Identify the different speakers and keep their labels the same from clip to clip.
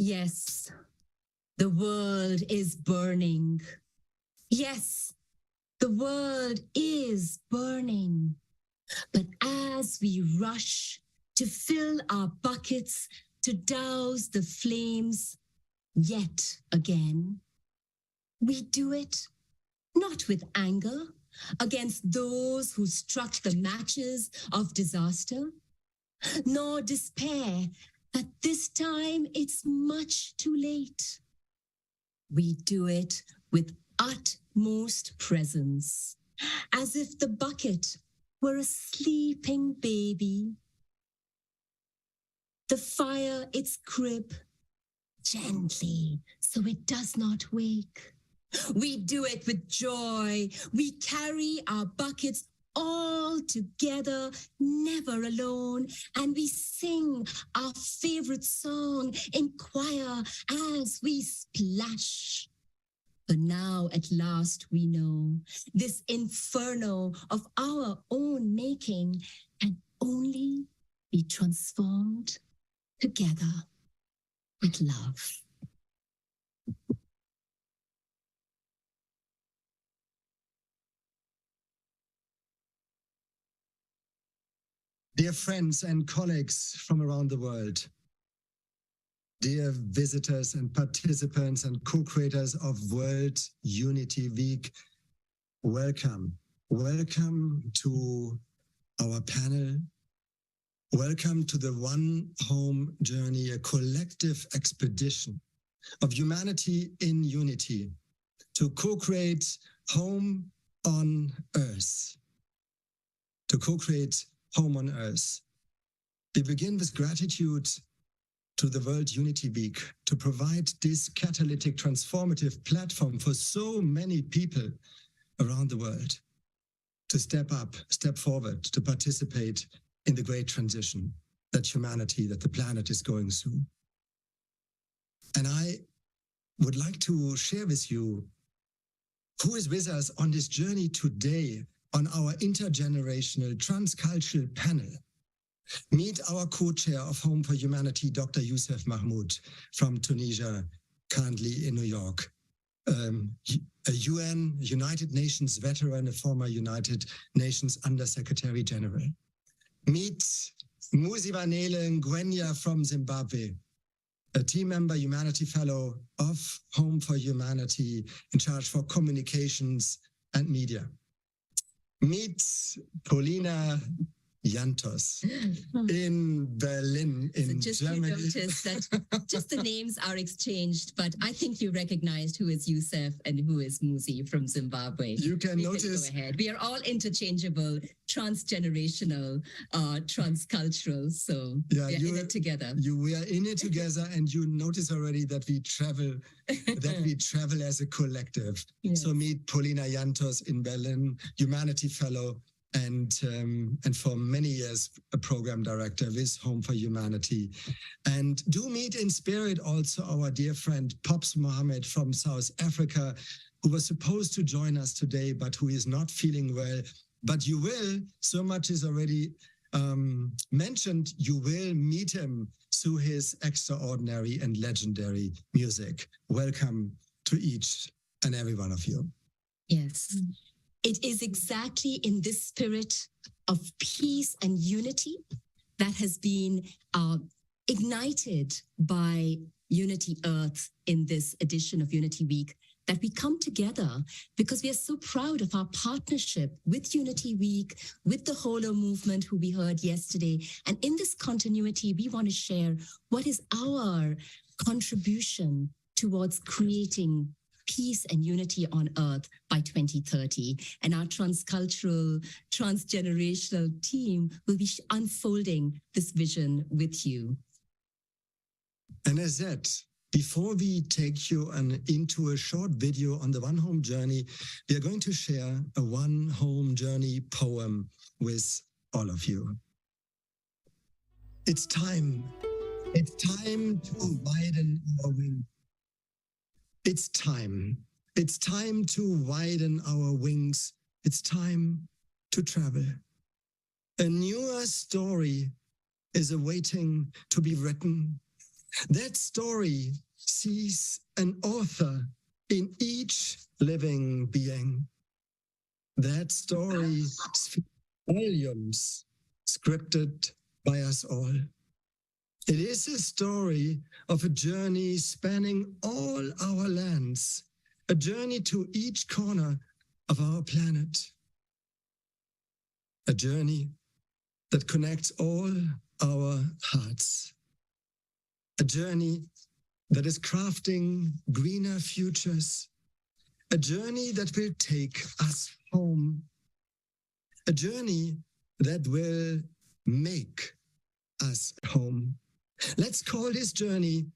Speaker 1: Yes, the world is burning. Yes, the world is burning. But as we rush to fill our buckets to douse the flames yet again, we do it not with anger against those who struck the matches of disaster, nor despair that this time it's much too late. We do it with utmost presence, as if the bucket were a sleeping baby. The fire its crib gently so it does not wake. We do it with joy. We carry our buckets all together, never alone, and we sing our favorite song in choir as we splash. But now at last we know this inferno of our own making can only be transformed together with love.
Speaker 2: Dear friends and colleagues from around the world, dear visitors and participants and co-creators of World Unity Week, welcome. Welcome to our panel. Welcome to the One Home Journey, a collective expedition of humanity in unity to co-create home on Earth. To co-create home on Earth. We begin with gratitude to the World Unity Week to provide this catalytic transformative platform for so many people around the world to step up, step forward, to participate in the great transition that humanity, that the planet is going through. And I would like to share with you who is with us on this journey today on our intergenerational transcultural panel. Meet our co-chair of Home for Humanity, Dr. Youssef Mahmoud from Tunisia, currently in New York. A UN, United Nations veteran, a former United Nations Under-Secretary General. Meet Musivanele Ngwenya from Zimbabwe, a team member, Humanity Fellow of Home for Humanity, in charge for communications and media. Meet Paulina Jantos in Berlin, in Germany.
Speaker 1: You notice that just the names are exchanged, but I think you recognized who is Youssef and who is Musi from Zimbabwe.
Speaker 2: You can notice.
Speaker 1: Go ahead. We are all interchangeable, transgenerational, transcultural. So yeah, we are in it together.
Speaker 2: We are in it together, and you notice already that we travel, as a collective. Yeah. So meet Paulina Jantos in Berlin, Humanity Fellow, and for many years a program director with Home for Humanity. And do meet in spirit also our dear friend Pops Mohamed from South Africa, who was supposed to join us today, but who is not feeling well. But you will, so much is already mentioned, you will meet him through his extraordinary and legendary music. Welcome to each and every one of you.
Speaker 1: Yes. It is exactly in this spirit of peace and unity that has been ignited by Unity Earth in this edition of Unity Week that we come together because we are so proud of our partnership with Unity Week, with the Holo movement who we heard yesterday. And in this continuity, we want to share what is our contribution towards creating peace and unity on Earth by 2030. And our transcultural, transgenerational team will be unfolding this vision with you.
Speaker 2: And as that, before we take you into a short video on the One Home Journey, we are going to share a One Home Journey poem with all of you. It's time. It's time to widen our wings. It's time. It's time to widen our wings. It's time to travel. A newer story is awaiting to be written. That story sees an author in each living being. That story speaks volumes, scripted by us all. It is a story of a journey spanning all our lands, a journey to each corner of our planet. A journey that connects all our hearts. A journey that is crafting greener futures. A journey that will take us home. A journey that will make us home. Let's call this journey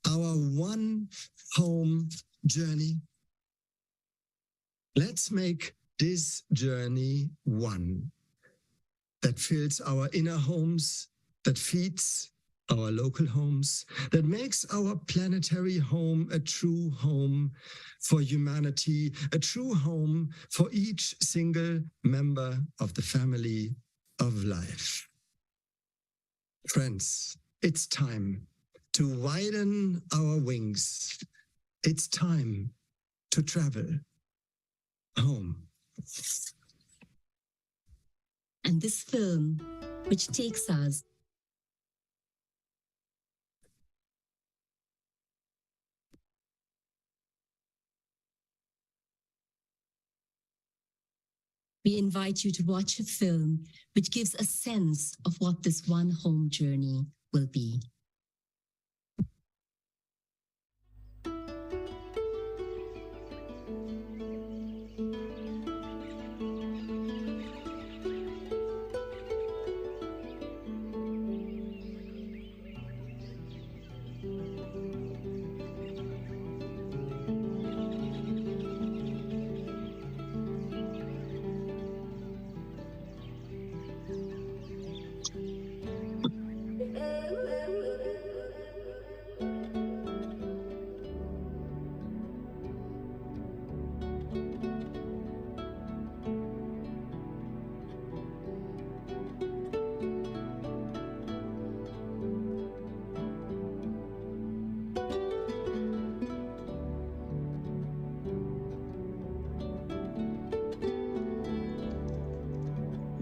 Speaker 2: our one home journey. Let's make this journey one that fills our inner homes, that feeds our local homes, that makes our planetary home a true home for humanity, a true home for each single member of the family of life. Friends, it's time to widen our wings. It's time to travel home.
Speaker 1: And this film, which takes us we invite you to watch a film which gives a sense of what this one home journey will be.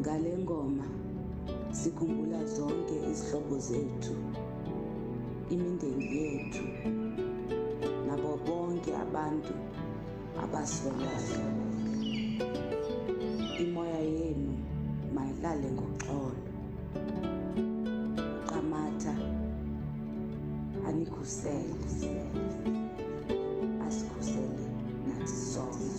Speaker 3: Ngale ngoma sikhumbula zonke izihlobo zethu, imindeni yethu, nabo bonke abantu abaswelayo. Imoya yenu mayilale ngoxolo. Qamatha anikhusele, asikhusele nathi sonke.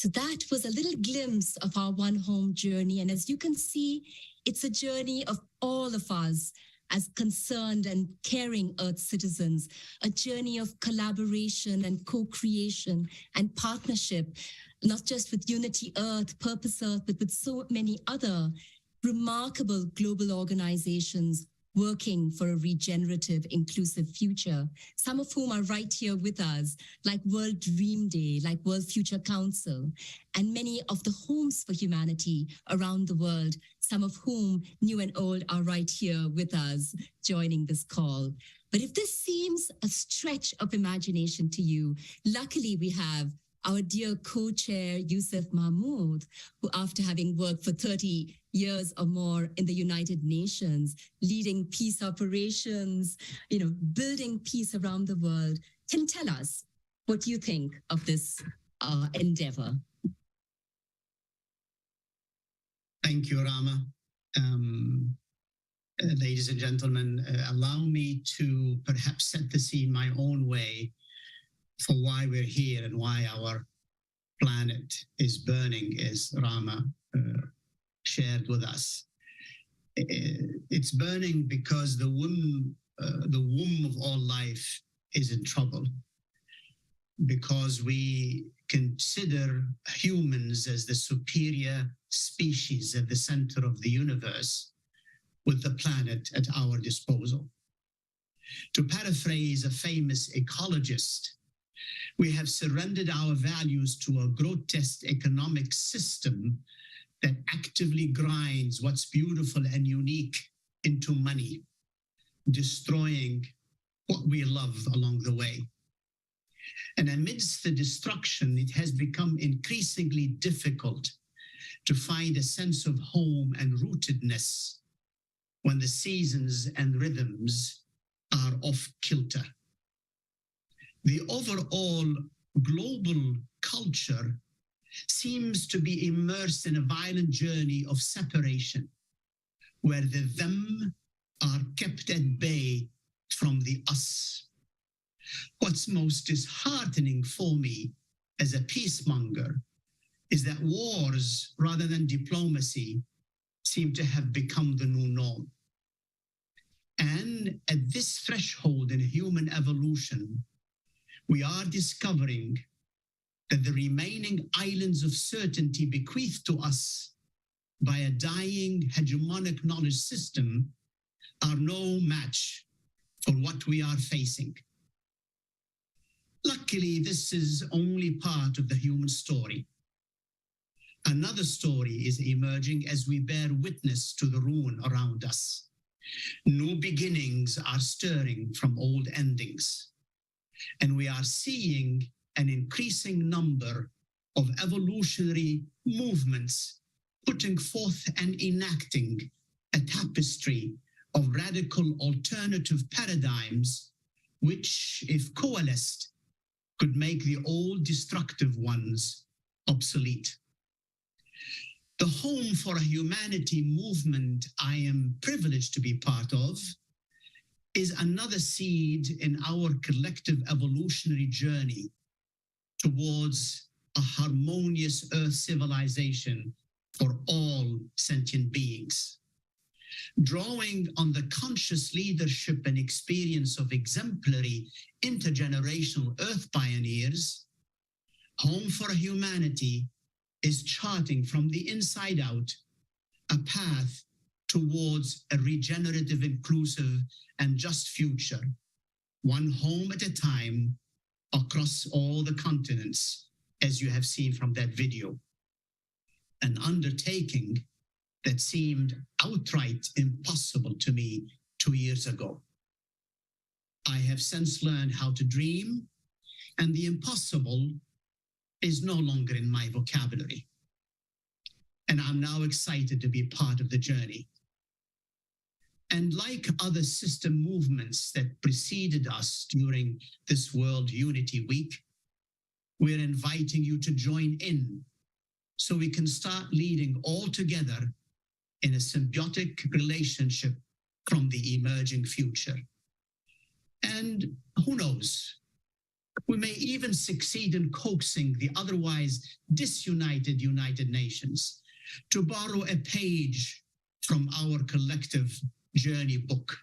Speaker 1: So that was a little glimpse of our One Home journey. And as you can see, it's a journey of all of us as concerned and caring Earth citizens, a journey of collaboration and co-creation and partnership, not just with Unity Earth, Purpose Earth, but with so many other remarkable global organizations working for a regenerative, inclusive future, some of whom are right here with us, like World Dream Day, like World Future Council, and many of the homes for humanity around the world, some of whom, new and old, are right here with us, joining this call. But if this seems a stretch of imagination to you, luckily we have our dear co-chair, Youssef Mahmoud, who after having worked for 30 years or more in the United Nations, leading peace operations, building peace around the world, can tell us what you think of this endeavor.
Speaker 4: Thank you, Rama. Ladies and gentlemen, allow me to perhaps set the scene my own way for why we're here and why our planet is burning, as Rama shared with us. It's burning because the womb of all life is in trouble, because we consider humans as the superior species at the center of the universe, with the planet at our disposal. To paraphrase a famous ecologist, we have surrendered our values to a grotesque economic system that actively grinds what's beautiful and unique into money, destroying what we love along the way. And amidst the destruction, it has become increasingly difficult to find a sense of home and rootedness when the seasons and rhythms are off kilter. The overall global culture seems to be immersed in a violent journey of separation, where the them are kept at bay from the us. What's most disheartening for me as a peacemonger is that wars, rather than diplomacy, seem to have become the new norm. And at this threshold in human evolution, we are discovering that the remaining islands of certainty bequeathed to us by a dying hegemonic knowledge system are no match for what we are facing. Luckily, this is only part of the human story. Another story is emerging as we bear witness to the ruin around us. New beginnings are stirring from old endings, and we are seeing an increasing number of evolutionary movements putting forth and enacting a tapestry of radical alternative paradigms which, if coalesced, could make the old destructive ones obsolete. The Home for a Humanity movement I am privileged to be part of is another seed in our collective evolutionary journey towards a harmonious Earth civilization for all sentient beings. Drawing on the conscious leadership and experience of exemplary intergenerational Earth pioneers, Home for Humanity is charting from the inside out a path towards a regenerative, inclusive, and just future, one home at a time across all the continents, as you have seen from that video. An undertaking that seemed outright impossible to me 2 years ago. I have since learned how to dream, and the impossible is no longer in my vocabulary. And I'm now excited to be part of the journey. And like other system movements that preceded us during this World Unity Week, we're inviting you to join in so we can start leading all together in a symbiotic relationship from the emerging future. And who knows, We may even succeed in coaxing the otherwise disunited United Nations to borrow a page from our collective journey book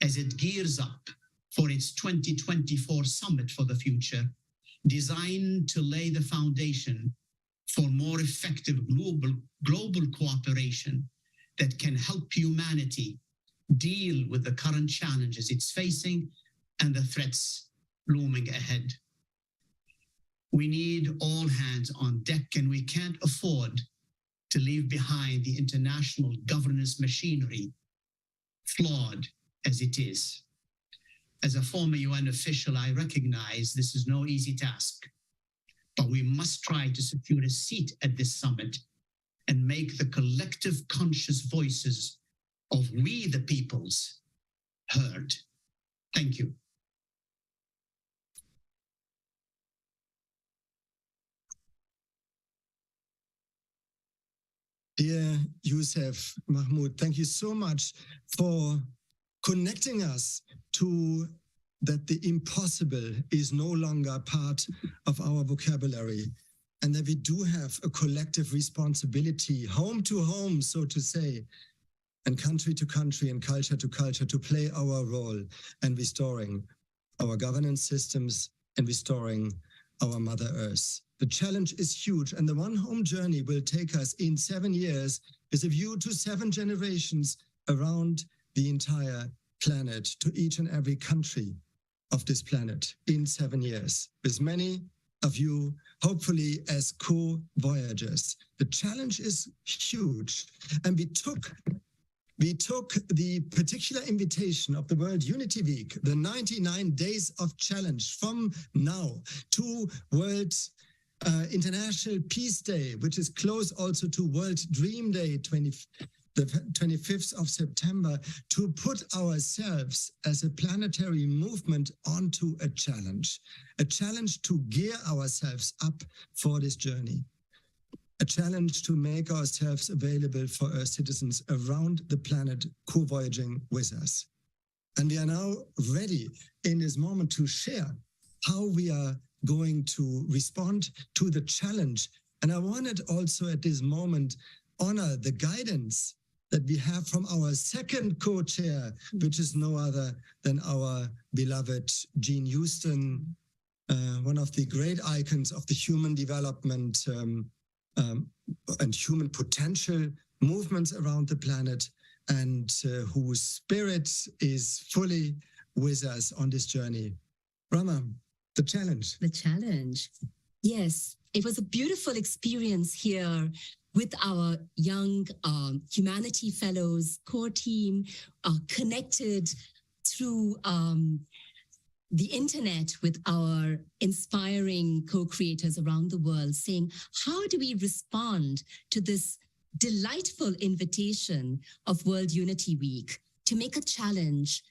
Speaker 4: as it gears up for its 2024 Summit for the Future, designed to lay the foundation for more effective global cooperation that can help humanity deal with the current challenges it's facing and the threats looming ahead. We need all hands on deck, and we can't afford to leave behind the international governance machinery, flawed as it is. As a former UN official, I recognize this is no easy task, but we must try to secure a seat at this summit and make the collective conscious voices of we the peoples heard. Thank you.
Speaker 2: Dear Youssef, Mahmoud, thank you so much for connecting us to that the impossible is no longer part of our vocabulary, and that we do have a collective responsibility, home to home, so to say, and country to country and culture to culture, to play our role in restoring our governance systems and restoring our Mother Earth. The challenge is huge, and the One Home journey will take us in 7 years with a view to 7 generations around the entire planet, to each and every country of this planet in 7 years, with many of you hopefully as co-voyagers. The challenge is huge, and we took the particular invitation of the World Unity Week, the 99 days of challenge from now to World International Peace Day, which is close also to World Dream Day, the 25th of September, to put ourselves as a planetary movement onto a challenge to gear ourselves up for this journey, a challenge to make ourselves available for Earth citizens around the planet co-voyaging with us. And we are now ready in this moment to share how we are going to respond to the challenge. And I wanted also at this moment honor the guidance that we have from our second co-chair, which is no other than our beloved Jean Houston, one of the great icons of the human development and human potential movements around the planet, and whose spirit is fully with us on this journey. Rama, the challenge.
Speaker 1: The challenge. Yes, it was a beautiful experience here with our young humanity fellows, core team, connected through the internet with our inspiring co-creators around the world, saying, how do we respond to this delightful invitation of World Unity Week to make a challenge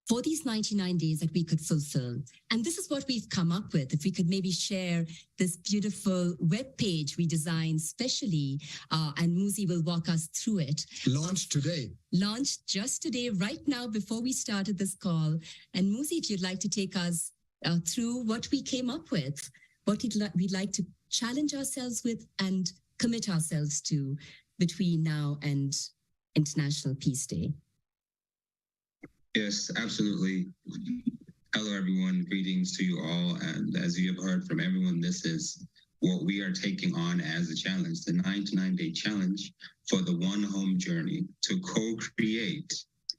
Speaker 1: for these 99 days that we could fulfill? And this is what we've come up with. If we could maybe share this beautiful web page we designed specially, and Muzi will walk us through it.
Speaker 2: Launched today.
Speaker 1: Launched just today, right now, before we started this call. And Muzi, if you'd like to take us through what we came up with, what we'd like to challenge ourselves with and commit ourselves to between now and International Peace Day.
Speaker 5: Yes, absolutely. Hello, everyone. Greetings to you all. And as you have heard from everyone, this is what we are taking on as a challenge, the 99-day challenge for the One Home journey to co-create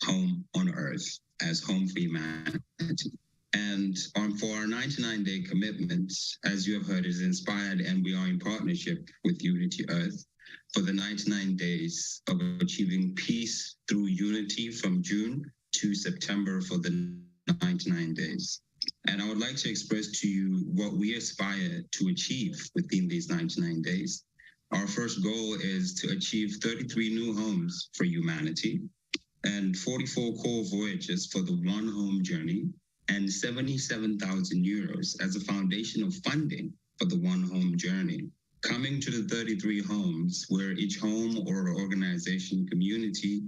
Speaker 5: home on Earth as home for humanity. And for our 99-day commitment, as you have heard, is inspired, and we are in partnership with Unity Earth for the 99 days of achieving peace through unity from June to September for the 99 days. And I would like to express to you what we aspire to achieve within these 99 days. Our first goal is to achieve 33 new homes for humanity and 44 core voyages for the One Home journey and 77,000 euros as a foundation of funding for the One Home journey. Coming to the 33 homes, where each home or organization, community,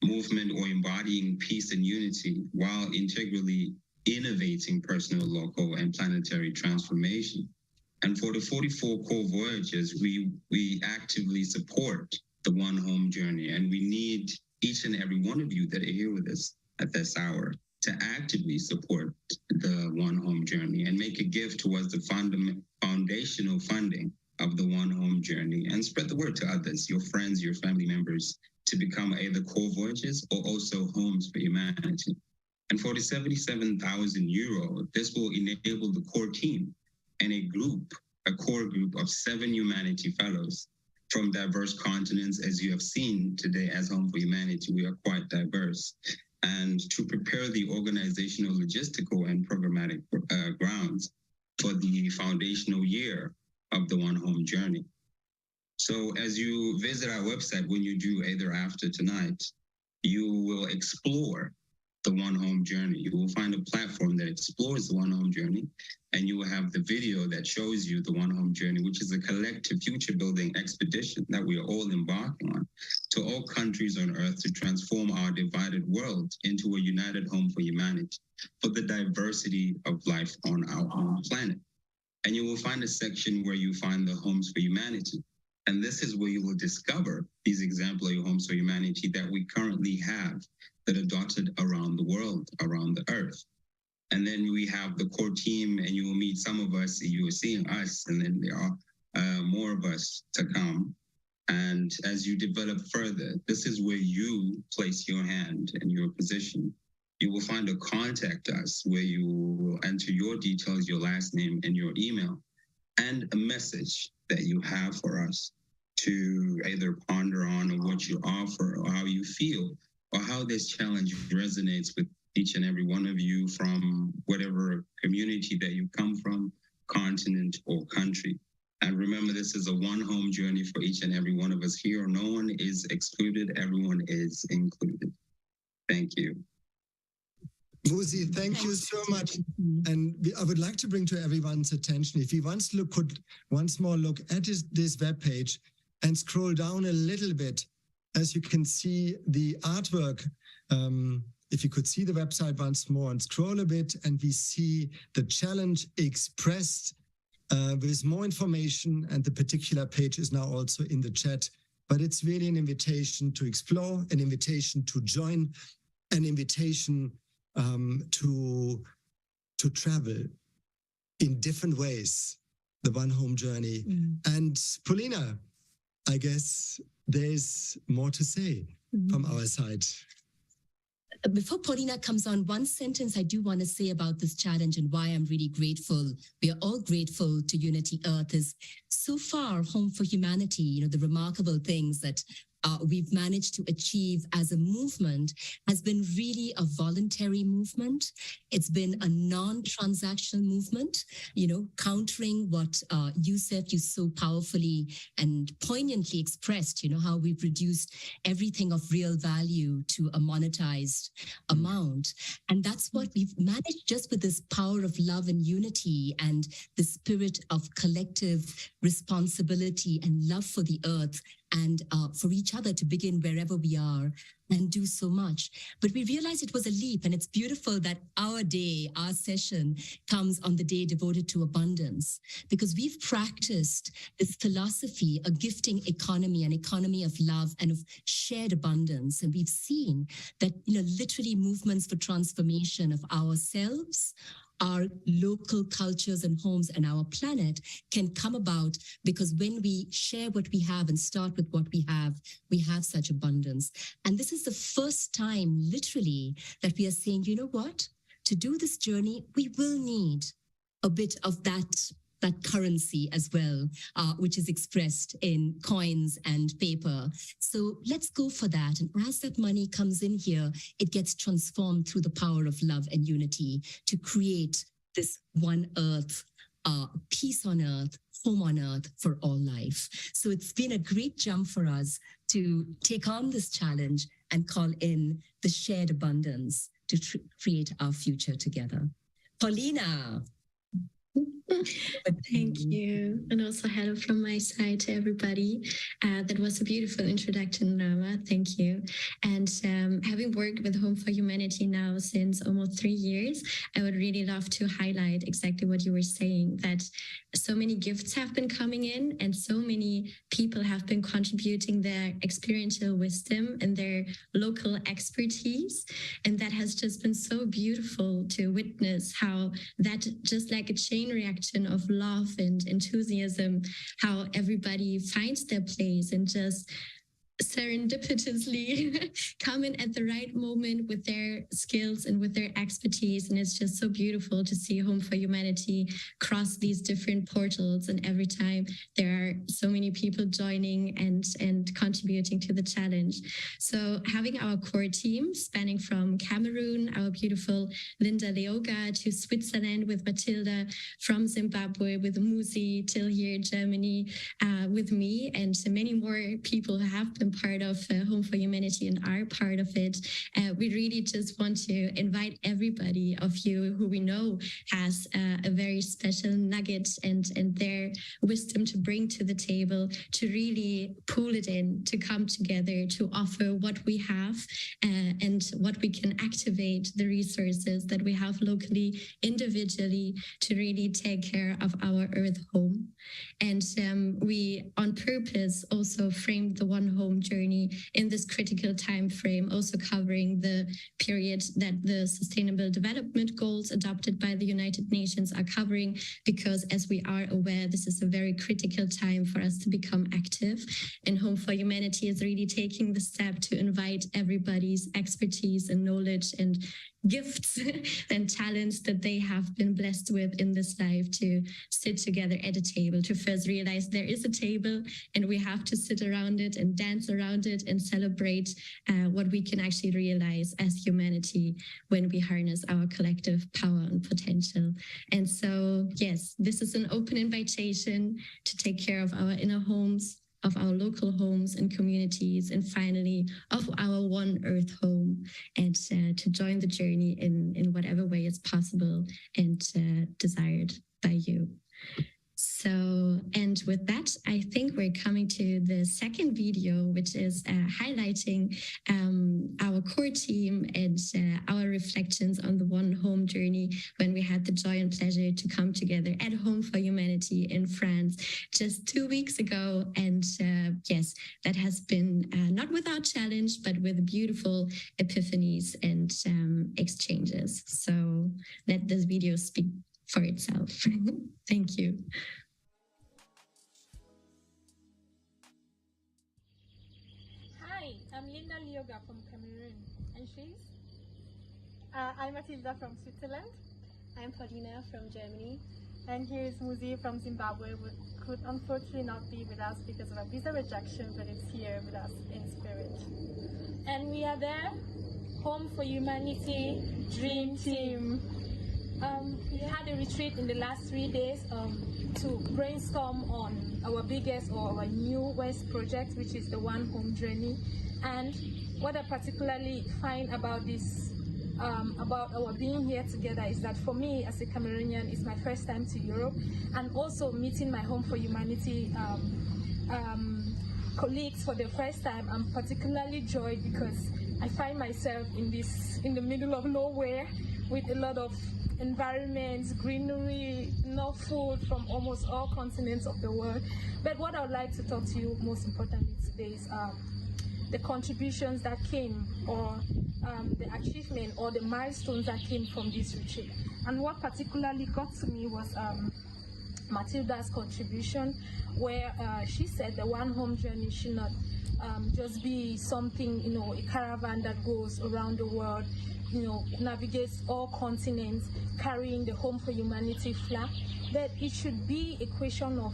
Speaker 5: movement, or embodying peace and unity, while integrally innovating personal, local, and planetary transformation. And for the 44 core voyages, we actively support the One Home journey, and we need each and every one of you that are here with us at this hour to actively support the One Home journey and make a gift towards the foundational funding of the One Home journey, and spread the word to others, your friends, your family members, to become either core voyages or also homes for humanity. And for the 77,000 euro, this will enable the core team and a core group of 7 humanity fellows from diverse continents. As you have seen today as Home for Humanity, we are quite diverse. And to prepare the organizational, logistical, and programmatic grounds for the foundational year of the One Home journey. So as you visit our website, when you do either after tonight, you will explore the One Home journey. You will find a platform that explores the One Home journey, and you will have the video that shows you the One Home journey, which is a collective future building expedition that we are all embarking on to all countries on earth to transform our divided world into a united home for humanity, for the diversity of life on our own planet. And you will find a section where you find the Homes for Humanity. And this is where you will discover these exemplary homes for humanity that we currently have that are dotted around the world, around the earth. And then we have the core team, and you will meet some of us, you are seeing us, and then there are more of us to come. And as you develop further, this is where you place your hand and your position. You will find a contact us where you will enter your details, your last name, and your email, and a message that you have for us to either ponder on, or what you offer, or how you feel, or how this challenge resonates with each and every one of you from whatever community that you come from, continent or country. And remember, this is a One Home journey for each and every one of us here. No one is excluded, everyone is included. Thank you.
Speaker 2: Muzi, thank you so much. And I would like to bring to everyone's attention, if you could once more look at this webpage and scroll down a little bit, as you can see the artwork. If you could see the website once more and scroll a bit, and we see the challenge expressed with more information, and the particular page is now also in the chat. But it's really an invitation to explore, an invitation to join, an invitation to travel in different ways, the One Home journey. And Paulina, I guess there's more to say from our side.
Speaker 1: Before Paulina comes on, one sentence I do want to say about this challenge and why I'm really grateful. We are all grateful to Unity Earth is so far Home for Humanity, the remarkable things that we've managed to achieve as a movement has been really a voluntary movement. It's been a non-transactional movement, countering what Youssef, you so powerfully and poignantly expressed, how we've reduced everything of real value to a monetized amount. And that's what we've managed just with this power of love and unity and the spirit of collective responsibility and love for the earth and for each other to begin wherever we are and do so much. But we realized it was a leap, and it's beautiful that our day, our session comes on the day devoted to abundance, because we've practiced this philosophy, a gifting economy, an economy of love and of shared abundance. And we've seen that, literally movements for transformation of ourselves, our local cultures and homes and our planet can come about because when we share what we have and start with what we have such abundance. And this is the first time, literally, that we are saying, you know what? To do this journey, we will need a bit of that currency as well, which is expressed in coins and paper. So let's go for that. And as that money comes in here, it gets transformed through the power of love and unity to create this one earth, peace on earth, home on earth for all life. So it's been a great jump for us to take on this challenge and call in the shared abundance to create our future together. Paulina.
Speaker 6: Thank you. And also hello from my side to everybody. That was a beautiful introduction, Rama. Thank you. And having worked with Home for Humanity now since almost 3 years, I would really love to highlight exactly what you were saying, that so many gifts have been coming in and so many people have been contributing their experiential wisdom and their local expertise. And that has just been so beautiful to witness how that, just like a chain reaction of love and enthusiasm, how everybody finds their place and just serendipitously come in at the right moment with their skills and with their expertise. And it's just so beautiful to see Home for Humanity cross these different portals. And every time there are so many people joining and contributing to the challenge. So having our core team spanning from Cameroon, our beautiful Linda Leoga, to Switzerland with Matilda, from Zimbabwe with Muzi, till here Germany with me, and many more people who have been part of Home for Humanity and are part of it. We really just want to invite everybody of you who we know has a very special nugget and their wisdom to bring to the table, to really pull it in, to come together, to offer what we have and what we can activate, the resources that we have locally, individually, to really take care of our Earth home. And we on purpose also framed the One Home journey in this critical time frame, also covering the period that the Sustainable Development Goals adopted by the United Nations are covering, because as we are aware, this is a very critical time for us to become active. And Home for Humanity is really taking the step to invite everybody's expertise and knowledge and gifts and talents that they have been blessed with in this life to sit together at a table, to first realize there is a table and we have to sit around it and dance around it and celebrate what we can actually realize as humanity when we harness our collective power and potential. And so, yes, this is an open invitation to take care of our inner homes, of our local homes and communities, and finally of our One Earth home, and to join the journey in whatever way is possible and desired by you. So, and with that, I think we're coming to the second video, which is highlighting our core team and our reflections on the One Home journey when we had the joy and pleasure to come together at Home for Humanity in France just 2 weeks ago. And yes, that has been not without challenge, but with beautiful epiphanies and exchanges. So let this video speak for itself. Thank you.
Speaker 7: Hi, I'm Linda Leoga from Cameroon, and she's? I'm Matilda from Switzerland.
Speaker 8: I'm Paulina from Germany.
Speaker 7: And here is Muzi from Zimbabwe, who could unfortunately not be with us because of a visa rejection, but it's here with us in spirit.
Speaker 8: And we are the Home for Humanity Dream Team. We had a retreat in the last 3 days to brainstorm on our biggest or our newest project, which is the One Home journey. And what I particularly find about this, about our being here together, is that for me as a Cameroonian, it's my first time to Europe, and also meeting my Home for Humanity colleagues for the first time. I'm particularly joyed because I find myself in the middle of nowhere with a lot of environments, greenery, enough food from almost all continents of the world. But what I would like to talk to you most importantly today is the contributions that came, or the achievement or the milestones that came from this retreat. And what particularly got to me was Matilda's contribution, where she said the One Home journey should not just be something, a caravan that goes around the world, navigates all continents, carrying the Home for Humanity flag, that it should be a question of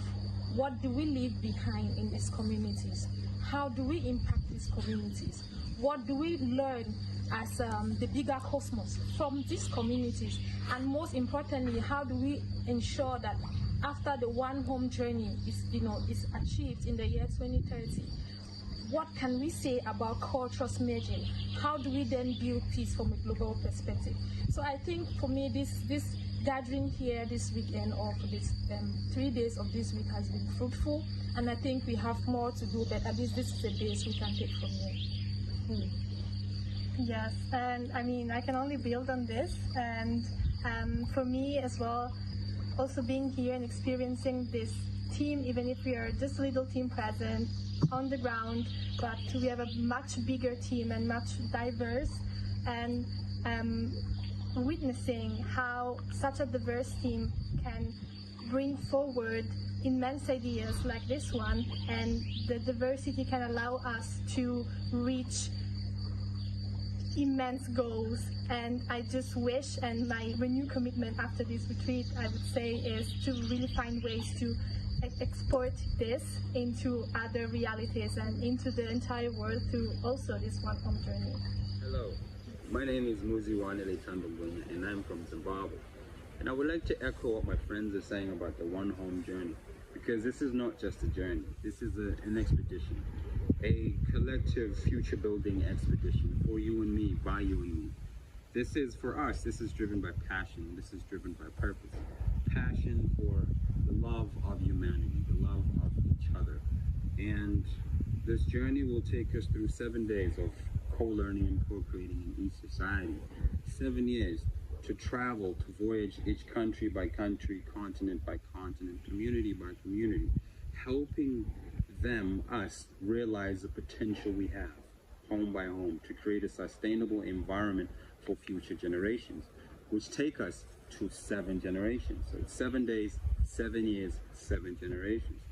Speaker 8: what do we leave behind in these communities? How do we impact these communities? What do we learn as the bigger cosmos from these communities? And most importantly, how do we ensure that after the One Home journey is achieved in the year 2030, what can we say about cultures merging? How do we then build peace from a global perspective? So I think for me, this gathering here this weekend, or for this 3 days of this week, has been fruitful, and I think we have more to do, but at least this is the base we can take from here.
Speaker 7: Yes, and I mean, I can only build on this, and for me as well, also being here and experiencing this team, even if we are just a little team present on the ground, but we have a much bigger team and much diverse, and witnessing how such a diverse team can bring forward immense ideas like this one, and the diversity can allow us to reach immense goals. And I just wish, and my renewed commitment after this retreat, I would say, is to really find ways to export this into other realities and into the entire world through also this one home journey.
Speaker 9: Hello, my name is Muzi Wanele Tambambunya, and I'm from Zimbabwe. And I would like to echo what my friends are saying about the one home journey, because this is not just a journey, this is an expedition, a collective future building expedition for you and me, by you and me. This is, for us, this is driven by passion, this is driven by purpose. Passion for the love of humanity, the love of each other. And this journey will take us through 7 days of co-learning and co-creating in each society. 7 years to travel, to voyage each country by country, continent by continent, community by community, helping them, us, realize the potential we have, home by home, to create a sustainable environment for future generations, which take us to 7 generations. So it's 7 days, 7 years, 7 generations.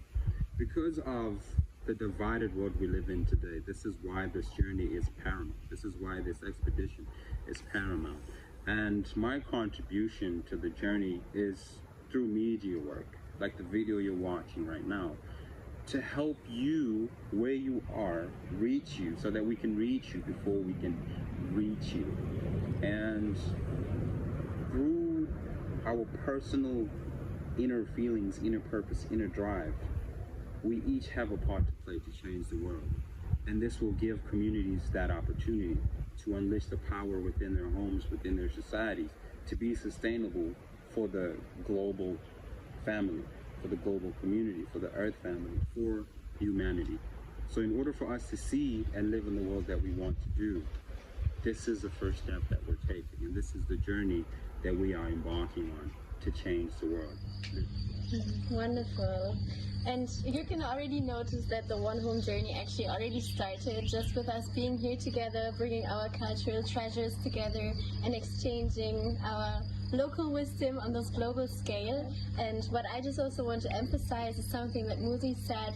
Speaker 9: Because of the divided world we live in today, this is why this journey is paramount. This is why this expedition is paramount. And my contribution to the journey is through media work, like the video you're watching right now, to help you, where you are, reach you, so that we can reach you before we can reach you. And through our personal inner feelings, inner purpose, inner drive, we each have a part to play to change the world. And this will give communities that opportunity to unleash the power within their homes, within their societies, to be sustainable for the global family, for the global community, for the Earth family, for humanity. So in order for us to see and live in the world that we want to do, this is the first step that we're taking, and this is the journey that we are embarking on to change the world.
Speaker 6: Wonderful. And you can already notice that the One Home journey actually already started just with us being here together, bringing our cultural treasures together and exchanging our local wisdom on this global scale. And what I just also want to emphasize is something that Muzi said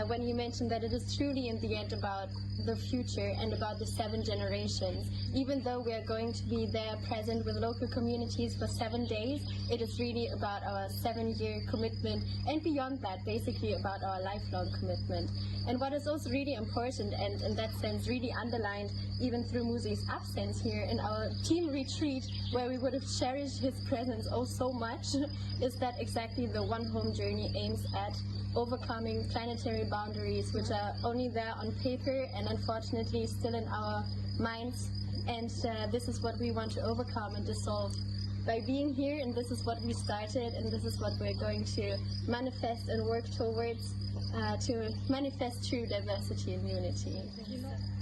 Speaker 6: when he mentioned that it is truly in the end about the future and about the 7 generations. Even though we are going to be there present with local communities for 7 days, it is really about our 7-year commitment, and beyond that, basically about our lifelong commitment. And what is also really important, and in that sense really underlined even through Muzi's absence here in our team retreat, where we would have cherished his presence oh so much, is that exactly the One Home journey aims at overcoming planetary boundaries, which are only there on paper and unfortunately still in our minds. And this is what we want to overcome and dissolve by being here, and this is what we started, and this is what we're going to manifest and work towards, to manifest true diversity and unity.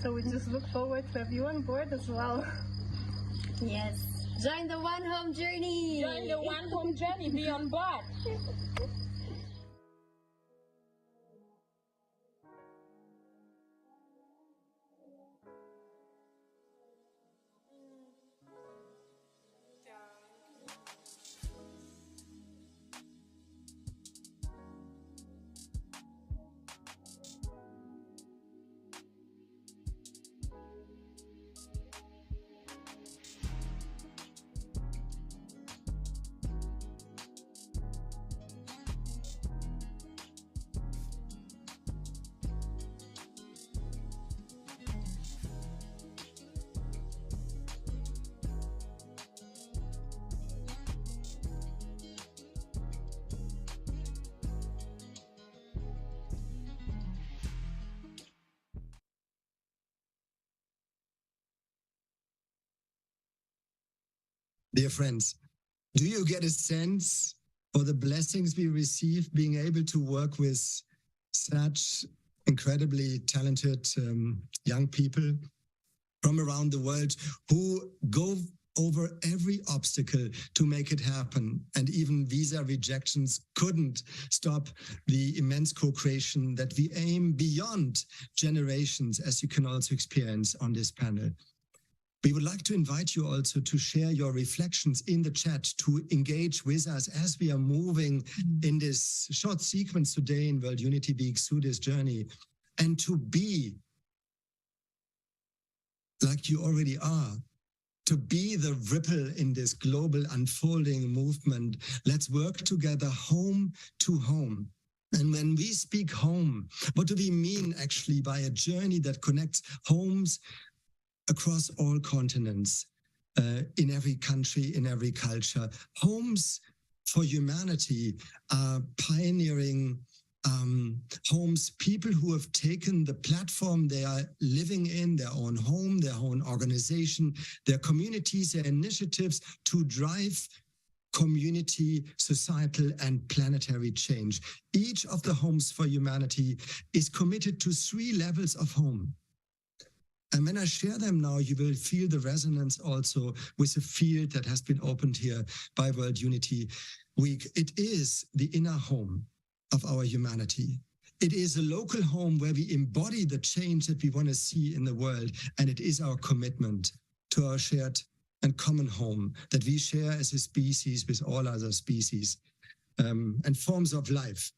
Speaker 7: So we just look forward to have you on board as well.
Speaker 6: Yes. Join the One Home journey!
Speaker 8: Join the One Home journey, be on board!
Speaker 2: Dear friends, do you get a sense for the blessings we receive being able to work with such incredibly talented young people from around the world who go over every obstacle to make it happen? And even visa rejections couldn't stop the immense co-creation that we aim beyond generations, as you can also experience on this panel. We would like to invite you also to share your reflections in the chat, to engage with us as we are moving in this short sequence today in World Unity Week through this journey, and to be like you already are, to be the ripple in this global unfolding movement. Let's work together home to home. And when we speak home, what do we mean actually by a journey that connects homes across all continents, in every country, in every culture? Homes for Humanity are pioneering homes, people who have taken the platform they are living in, their own home, their own organization, their communities, their initiatives to drive community, societal, and planetary change. Each of the Homes for Humanity is committed to 3 levels of home. And when I share them now, you will feel the resonance also with the field that has been opened here by World Unity Week. It is the inner home of our humanity. It is a local home where we embody the change that we want to see in the world. And it is our commitment to our shared and common home that we share as a species with all other species and forms of life.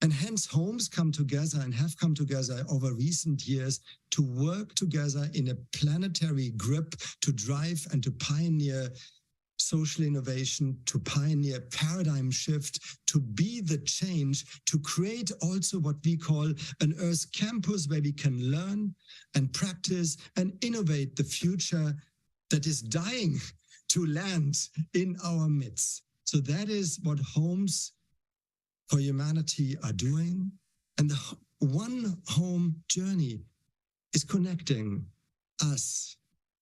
Speaker 2: And hence homes come together and have come together over recent years to work together in a planetary grip to drive and to pioneer social innovation, to pioneer paradigm shift, to be the change, to create also what we call an Earth campus where we can learn and practice and innovate the future that is dying to land in our midst. So that is what Homes for Humanity are doing. And the one home journey is connecting us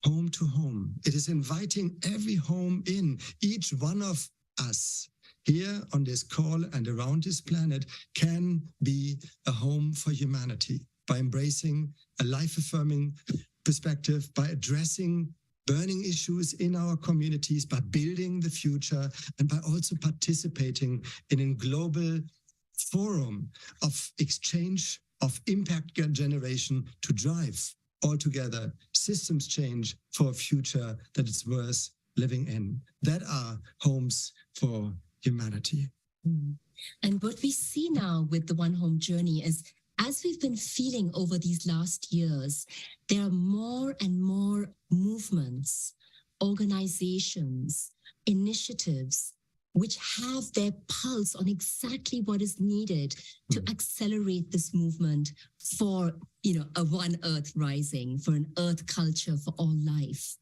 Speaker 2: home to home. It is inviting every home in, each one of us here on this call and around this planet can be a home for humanity by embracing a life-affirming perspective, by addressing burning issues in our communities, by building the future, and by also participating in a global forum of exchange, of impact generation to drive altogether systems change for a future that is worth living in. That are Homes for Humanity.
Speaker 1: And what we see now with the One Home journey is, as we've been feeling over these last years, there are more and more movements, organizations, initiatives, which have their pulse on exactly what is needed to accelerate this movement for, a One Earth rising, for an Earth culture for all life.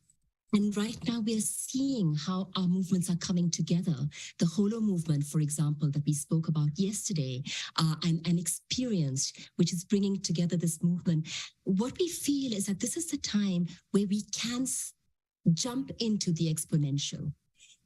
Speaker 1: And right now we're seeing how our movements are coming together. The Holo movement, for example, that we spoke about yesterday, and Experience, which is bringing together this movement. What we feel is that this is the time where we can jump into the exponential.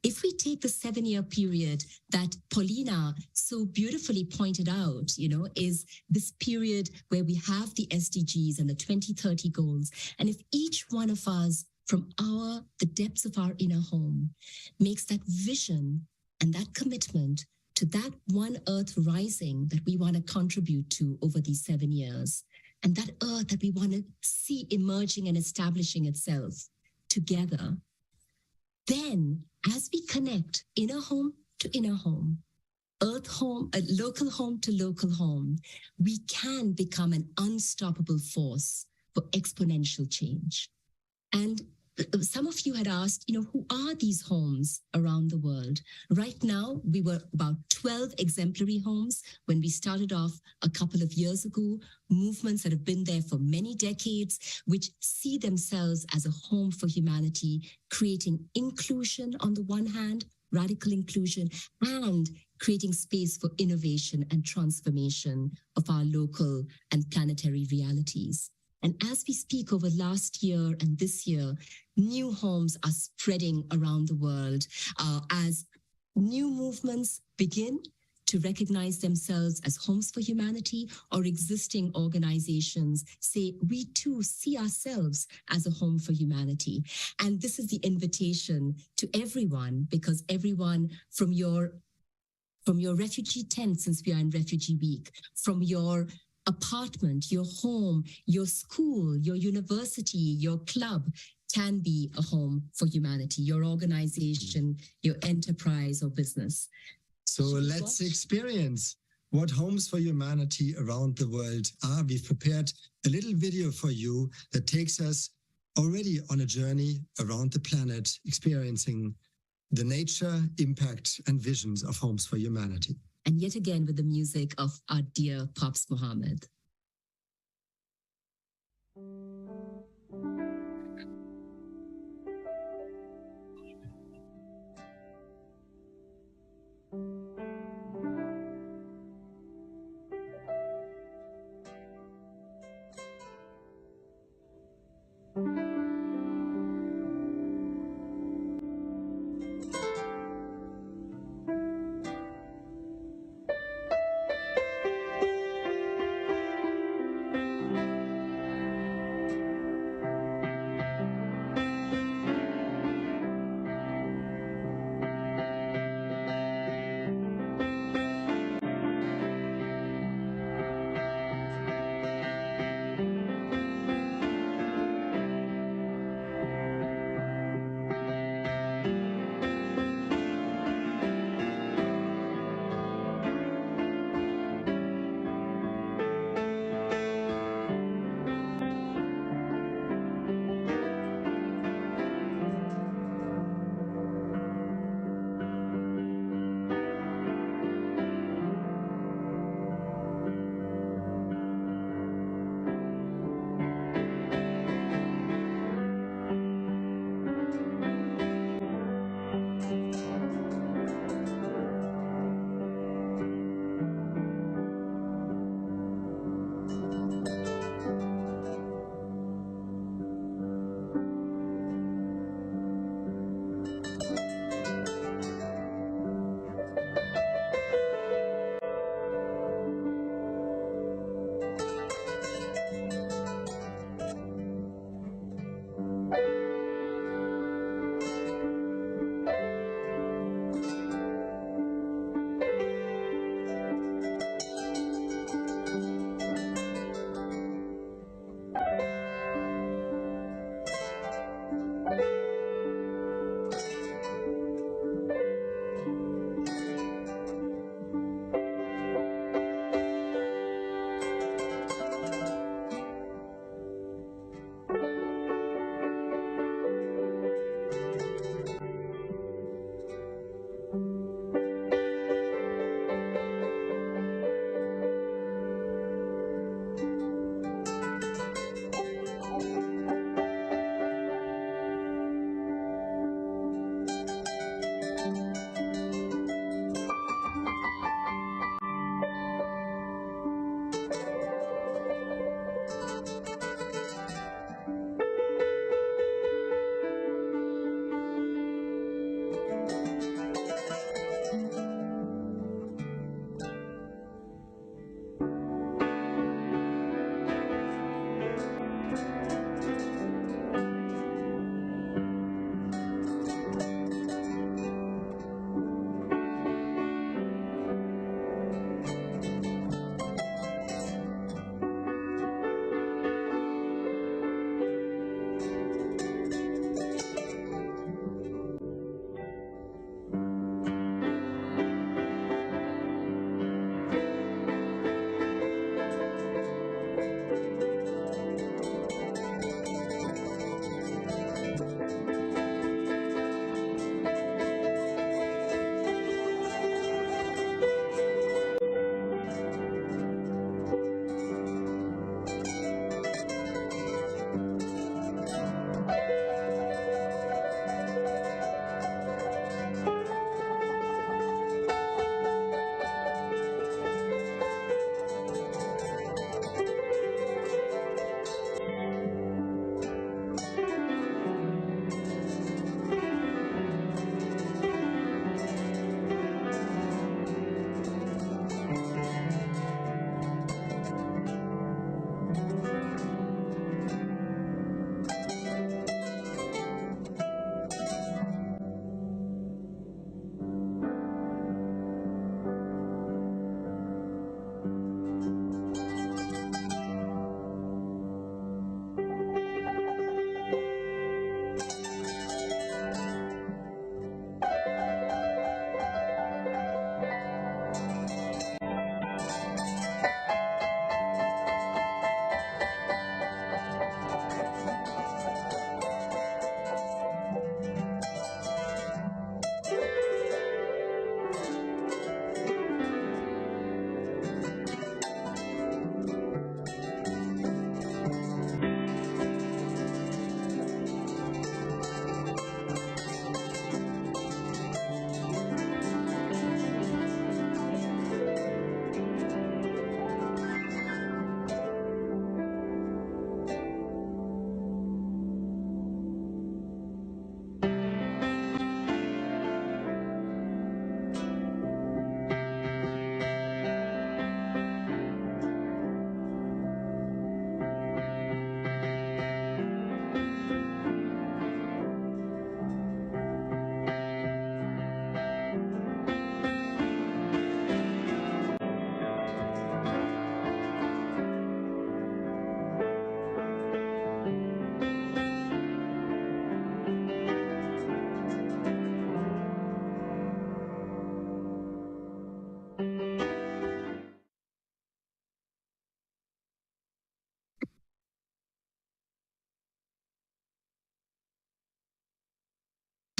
Speaker 1: If we take the 7-year period that Paulina so beautifully pointed out, is this period where we have the SDGs and the 2030 goals. And if each one of us from the depths of our inner home makes that vision and that commitment to that one Earth rising that we want to contribute to over these 7 years, and that Earth that we want to see emerging and establishing itself together, then as we connect inner home to inner home, Earth home, a local home to local home, we can become an unstoppable force for exponential change. And some of you had asked, who are these homes around the world? Right now, we were about 12 exemplary homes when we started off a couple of years ago, movements that have been there for many decades, which see themselves as a home for humanity, creating inclusion on the one hand, radical inclusion, and creating space for innovation and transformation of our local and planetary realities. And as we speak over last year and this year, New homes are spreading around the world as new movements begin to recognize themselves as homes for humanity, or existing organizations say, we too see ourselves as a home for humanity. And this is the invitation to everyone, because everyone from your refugee tent, since we are in Refugee Week, from your apartment, your home, your school, your university, your club, can be a home for humanity, your organization, your enterprise or business.
Speaker 2: So let's experience what homes for humanity around the world are. We've prepared a little video for you that takes us already on a journey around the planet, experiencing the nature, impact, and visions of homes for humanity.
Speaker 1: And yet again with the music of our dear Pops Mohamed.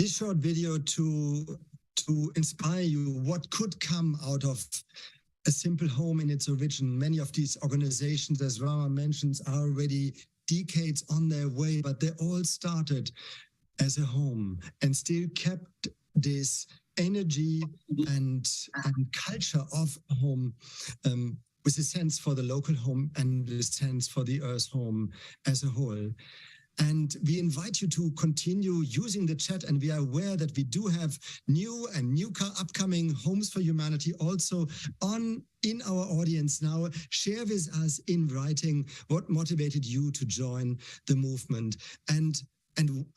Speaker 2: this short video to inspire you what could come out of a simple home in its origin. Many of these organizations, as Rama mentions, are already decades on their way, but they all started as a home and still kept this energy and culture of home, with a sense for the local home and a sense for the Earth home as a whole. And we invite you to continue using the chat, and we are aware that we do have new upcoming Homes for Humanity also in our audience now. Share with us in writing what motivated you to join the movement, and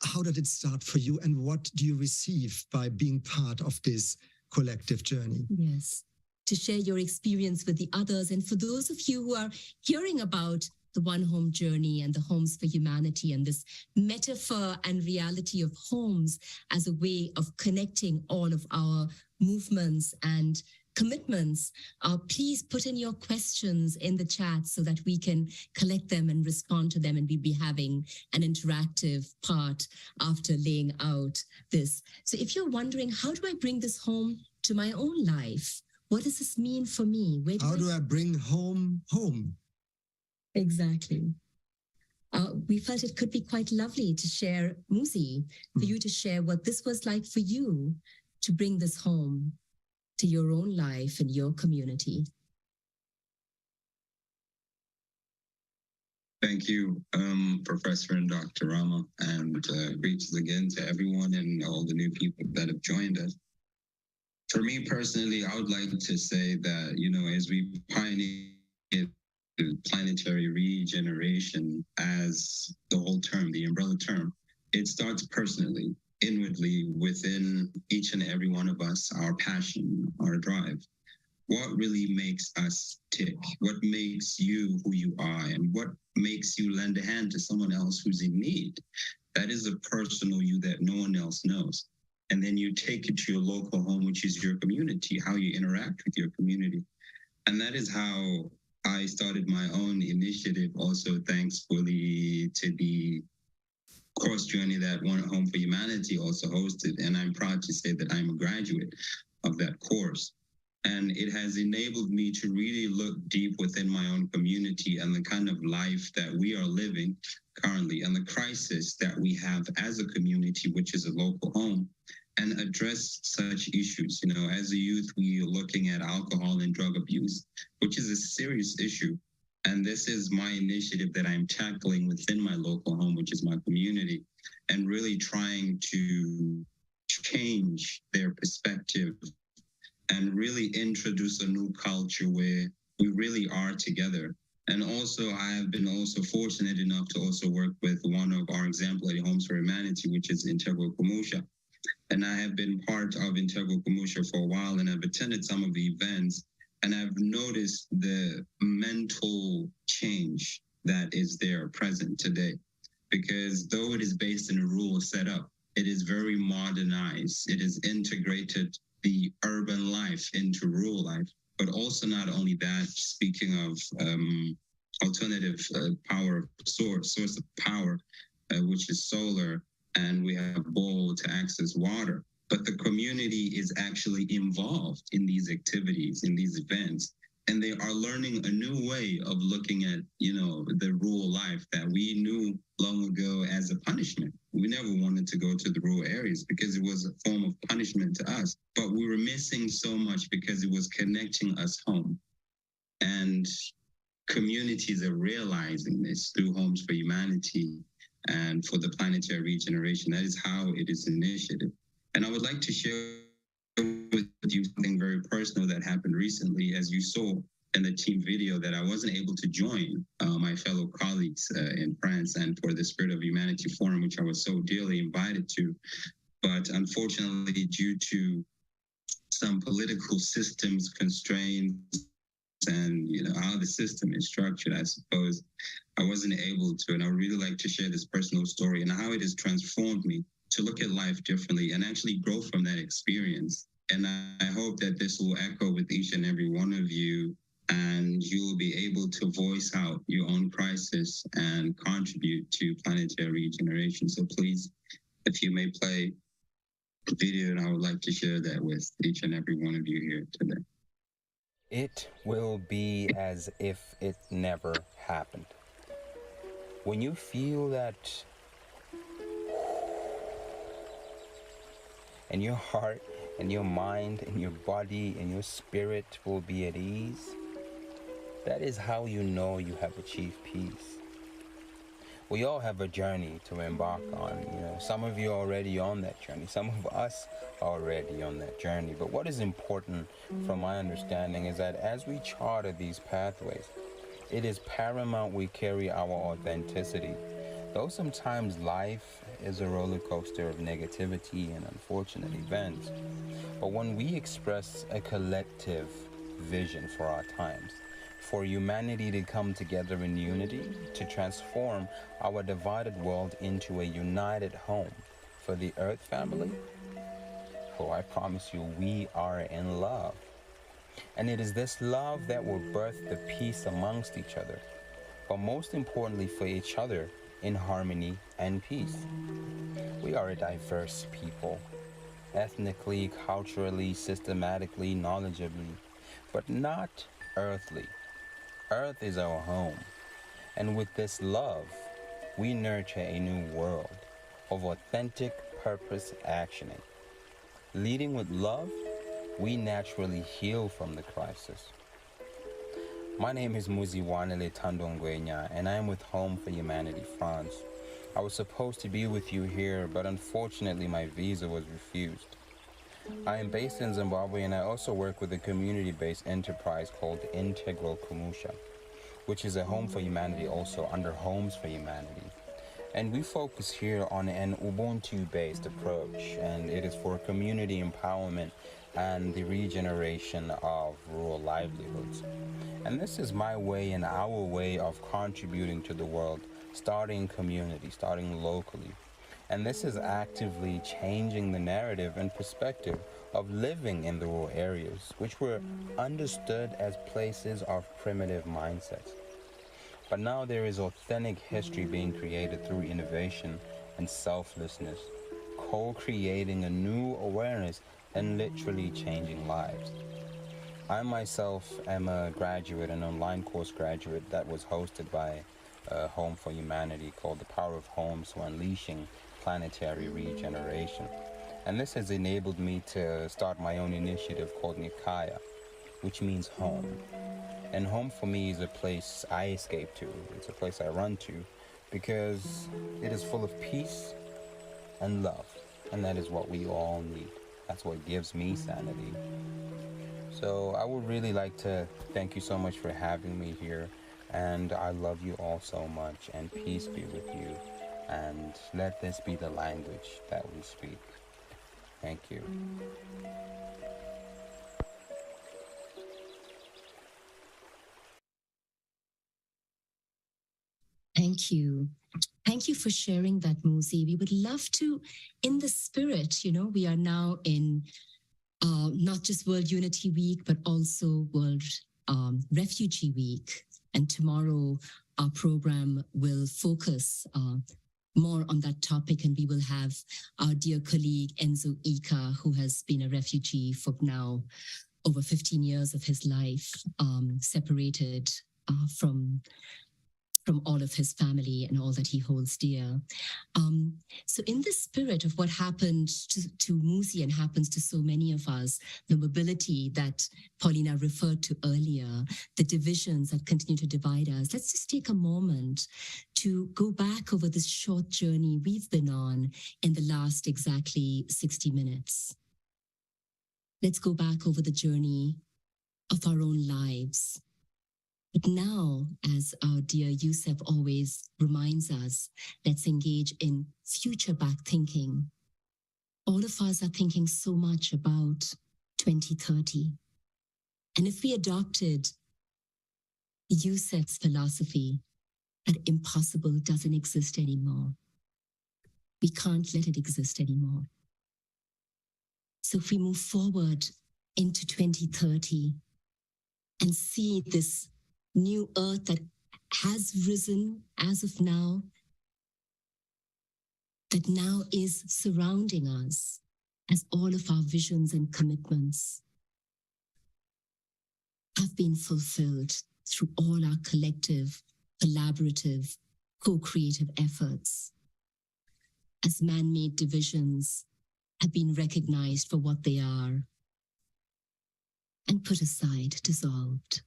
Speaker 2: how did it start for you, and what do you receive by being part of this collective journey?
Speaker 1: Yes, to share your experience with the others. And for those of you who are hearing about the One Home journey and the Homes for Humanity and this metaphor and reality of homes as a way of connecting all of our movements and commitments, please put in your questions in the chat so that we can collect them and respond to them, and we'll be having an interactive part after laying out this. So if you're wondering, how do I bring this home to my own life? What does this mean for me?
Speaker 2: How do I bring home home?
Speaker 1: Exactly. We felt it could be quite lovely to share, Muzi, for you to share what this was like for you to bring this home to your own life and your community.
Speaker 5: Thank you, Professor and Dr. Rama, and greetings again to everyone and all the new people that have joined us. For me personally, I would like to say that, as we pioneer planetary regeneration as the whole term, the umbrella term, it starts personally, inwardly within each and every one of us, our passion, our drive. What really makes us tick? What makes you who you are? And what makes you lend a hand to someone else who's in need? That is a personal you that no one else knows. And then you take it to your local home, which is your community, how you interact with your community. And that is how I started my own initiative, also thankfully to the course journey that One Home for Humanity also hosted. And I'm proud to say that I'm a graduate of that course. And it has enabled me to really look deep within my own community and the kind of life that we are living currently and the crisis that we have as a community, which is a local home, and address such issues. As a youth, we are looking at alcohol and drug abuse, which is a serious issue. And this is my initiative that I'm tackling within my local home, which is my community, and really trying to change their perspective and really introduce a new culture where we really are together. And also, I have been also fortunate enough to also work with one of our exemplary Homes for Humanity, which is Integral Cochair. And I have been part of Integral Cochair for a while, and I've attended some of the events, and I've noticed the mental change that is there present today. Because though it is based in a rural setup, it is very modernized. It is integrated the urban life into rural life, but also not only that, speaking of alternative power source of power, which is solar, and we have bowl to access water. But the community is actually involved in these activities, in these events, and they are learning a new way of looking at, the rural life that we knew long ago as a punishment. We never wanted to go to the rural areas because it was a form of punishment to us, but we were missing so much because it was connecting us home. And communities are realizing this through Homes for Humanity and for the planetary regeneration. That is how it is initiated. And I would like to share with you something very personal that happened recently. As you saw in the team video, that I wasn't able to join my fellow colleagues in France and for the Spirit of Humanity Forum, which I was so dearly invited to. But unfortunately, due to some political systems constraints and how the system is structured, I suppose, I wasn't able to. And I would really like to share this personal story and how it has transformed me to look at life differently and actually grow from that experience. And I hope that this will echo with each and every one of you, and you will be able to voice out your own crisis and contribute to planetary regeneration. So please, if you may play video, and I would like to share that with each and every one of you here today.
Speaker 10: It will be as if it never happened. When you feel that and your heart and your mind and your body and your spirit will be at ease, that is how you know you have achieved peace. We all have a journey to embark on. Some of you are already on that journey. Some of us are already on that journey. But what is important from my understanding is that as we charter these pathways, it is paramount we carry our authenticity. Though sometimes life is a roller coaster of negativity and unfortunate events, but when we express a collective vision for our times, for humanity to come together in unity, to transform our divided world into a united home for the Earth family, I promise you, we are in love. And it is this love that will birth the peace amongst each other, but most importantly for each other in harmony and peace. We are a diverse people, ethnically, culturally, systematically, knowledgeably, but not earthly. Earth is our home, and with this love, we nurture a new world of authentic purpose actioning. Leading with love, we naturally heal from the crisis. My name is Muzi Wanele Tandongwenya, and I am with Home for Humanity France. I was supposed to be with you here, but unfortunately my visa was refused. I am based in Zimbabwe, and I also work with a community-based enterprise called Integral Kumusha, which is a Home for Humanity also under Homes for Humanity. And we focus here on an Ubuntu-based approach, and it is for community empowerment and the regeneration of rural livelihoods. And this is my way and our way of contributing to the world, starting community, starting locally. And this is actively changing the narrative and perspective of living in the rural areas, which were understood as places of primitive mindsets. But now there is authentic history being created through innovation and selflessness, co-creating a new awareness and literally changing lives. I myself am a graduate, an online course graduate that was hosted by Home for Humanity called The Power of Homes for Unleashing Planetary Regeneration. And this has enabled me to start my own initiative called Nikaya, which means home. And home for me is a place I escape to. It's a place I run to because it is full of peace and love. And that is what we all need. That's what gives me sanity. So I would really like to thank you so much for having me here. And I love you all so much, and peace be with you. And let this be the language that we speak. Thank you.
Speaker 1: Thank you. Thank you for sharing that, Muzi. We would love to, in the spirit, we are now in not just World Unity Week, but also World Refugee Week. And tomorrow, our program will focus more on that topic, and we will have our dear colleague Enzo Ika, who has been a refugee for now over 15 years of his life, separated from all of his family and all that he holds dear. So in the spirit of what happened to Muzi and happens to so many of us, the mobility that Paulina referred to earlier, the divisions that continue to divide us, let's just take a moment to go back over this short journey we've been on in the last exactly 60 minutes. Let's go back over the journey of our own lives. But now, as our dear Youssef always reminds us, let's engage in future-back thinking. All of us are thinking so much about 2030. And if we adopted Youssef's philosophy that impossible doesn't exist anymore, we can't let it exist anymore. So if we move forward into 2030 and see this new earth that has risen as of now, that now is surrounding us, as all of our visions and commitments have been fulfilled through all our collective, collaborative, co-creative efforts, as man-made divisions have been recognized for what they are and put aside, dissolved.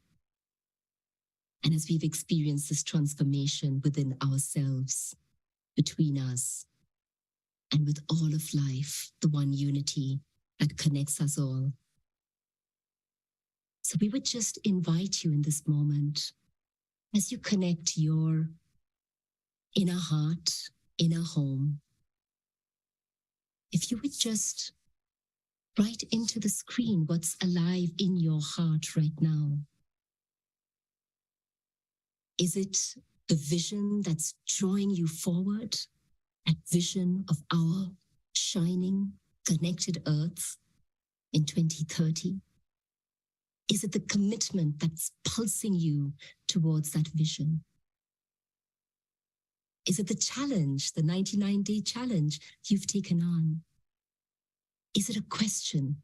Speaker 1: And as we've experienced this transformation within ourselves, between us, and with all of life, the one unity that connects us all. So we would just invite you in this moment, as you connect your inner heart, inner home, if you would just write into the screen what's alive in your heart right now. Is it the vision that's drawing you forward? That vision of our shining, connected earth in 2030? Is it the commitment that's pulsing you towards that vision? Is it the challenge, the 99-day challenge you've taken on? Is it a question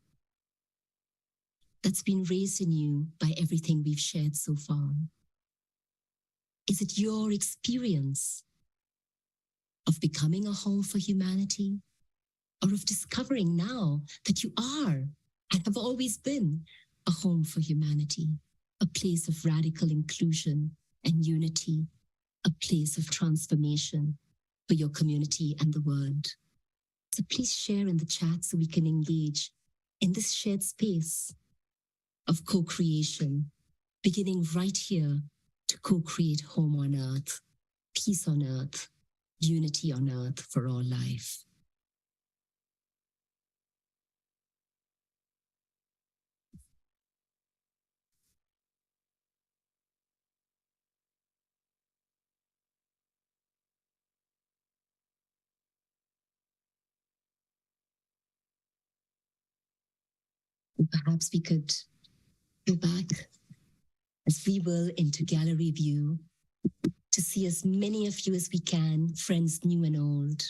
Speaker 1: that's been raised in you by everything we've shared so far? Is it your experience of becoming a home for humanity, or of discovering now that you are and have always been a home for humanity, a place of radical inclusion and unity, a place of transformation for your community and the world? So please share in the chat so we can engage in this shared space of co-creation, beginning right here to co-create home on earth, peace on earth, unity on earth for all life. Perhaps we could go back, as we will, into gallery view to see as many of you as we can, friends new and old,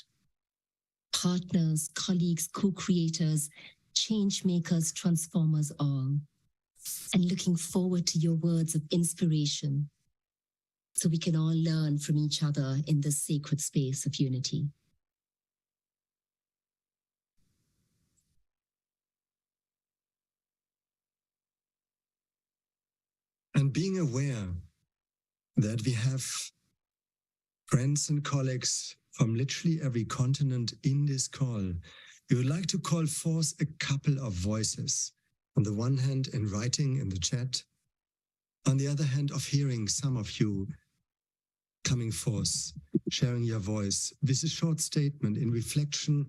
Speaker 1: partners, colleagues, co-creators, change makers, transformers all, and looking forward to your words of inspiration so we can all learn from each other in this sacred space of unity.
Speaker 2: And being aware that we have friends and colleagues from literally every continent in this call, we would like to call forth a couple of voices. On the one hand, in writing in the chat. On the other hand, of hearing some of you coming forth, sharing your voice with a short statement in reflection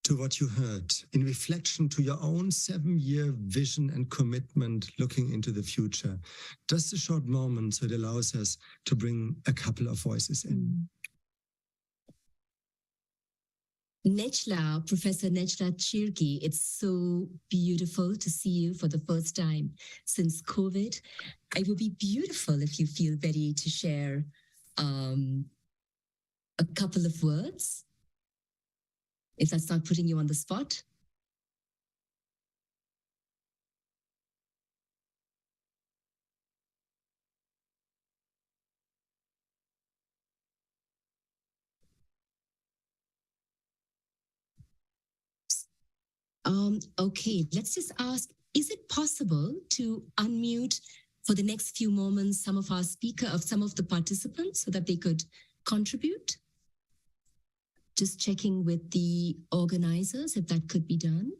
Speaker 2: to what you heard, in reflection to your own 7-year vision and commitment looking into the future. Just a short moment so it allows us to bring a couple of voices in.
Speaker 1: Necla, Professor Necla Chirgi, it's so beautiful to see you for the first time since COVID. It would be beautiful if you feel ready to share a couple of words, if that's not putting you on the spot. Okay, let's just ask, is it possible to unmute for the next few moments some of the participants so that they could contribute? Just checking with the organizers if that could be done.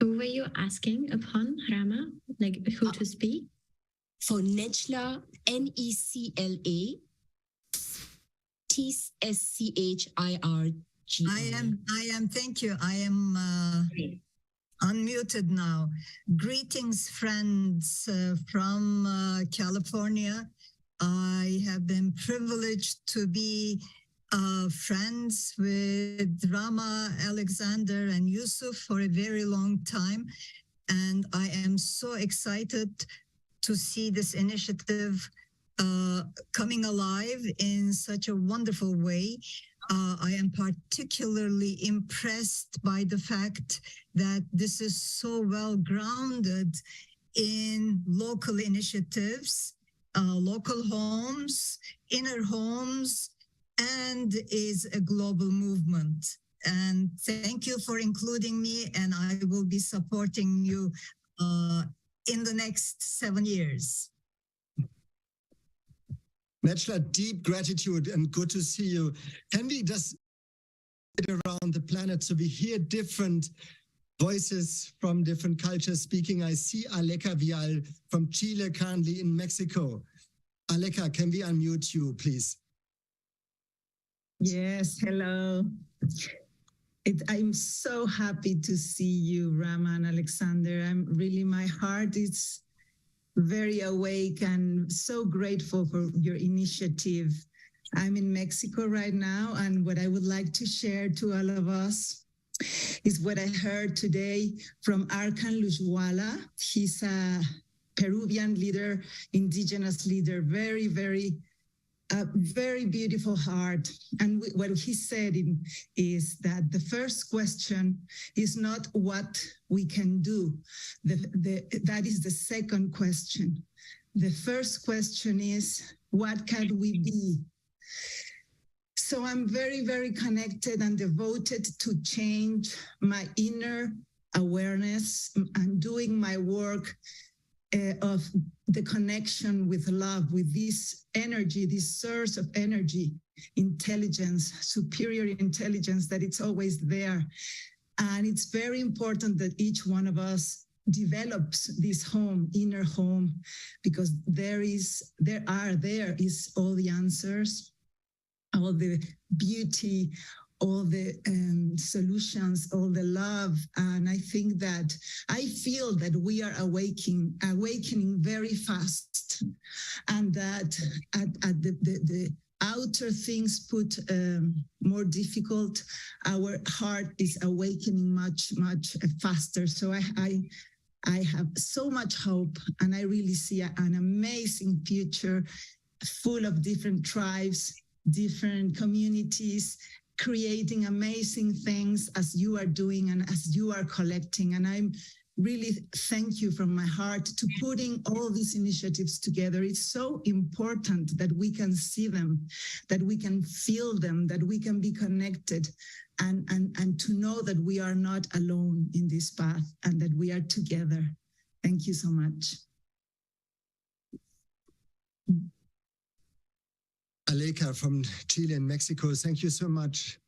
Speaker 6: Who were you asking upon, Rama? Like who to speak?
Speaker 1: For Necla, Necla, Tschirgi.
Speaker 11: I am, thank you. I am unmuted now. Greetings, friends from California. I have been privileged to be friends with Rama, Alexander, and Youssef for a very long time. And I am so excited to see this initiative coming alive in such a wonderful way. I am particularly impressed by the fact that this is so well grounded in local initiatives, local homes, inner homes, and is a global movement. And thank you for including me, and I will be supporting you in the next 7 years.
Speaker 2: Netschler, deep gratitude and good to see you. Can we just get around the planet so we hear different voices from different cultures speaking? I see Aleka Vial from Chile, currently in Mexico. Aleka, can we unmute you, please?
Speaker 12: Yes, hello. I'm so happy to see you, Rama and Alexander. My heart is very awake and so grateful for your initiative. I'm in Mexico right now, and what I would like to share to all of us is what I heard today from Arkan Lujwala. He's a Peruvian leader, indigenous leader, very beautiful heart. And what he said is that the first question is not what we can do. That is the second question. The first question is, what can we be? So I'm very connected and devoted to change my inner awareness and doing my work of the connection with love, with this energy, this source of energy, intelligence, superior intelligence, that it's always there. And it's very important that each one of us develops this home, inner home, because there is all the answers, all the beauty, all the solutions, all the love. And I think that I feel that we are awakening very fast, and that at the outer things put more difficult, our heart is awakening much faster. So I have so much hope, and I really see an amazing future full of different tribes, different communities, creating amazing things as you are doing and as you are collecting. And I'm really thank you from my heart to putting all these initiatives together. It's so important that we can see them, that we can feel them, that we can be connected, and to know that we are not alone in this path and that we are together. Thank you so much.
Speaker 2: Aleka from Chile and Mexico, thank you so much.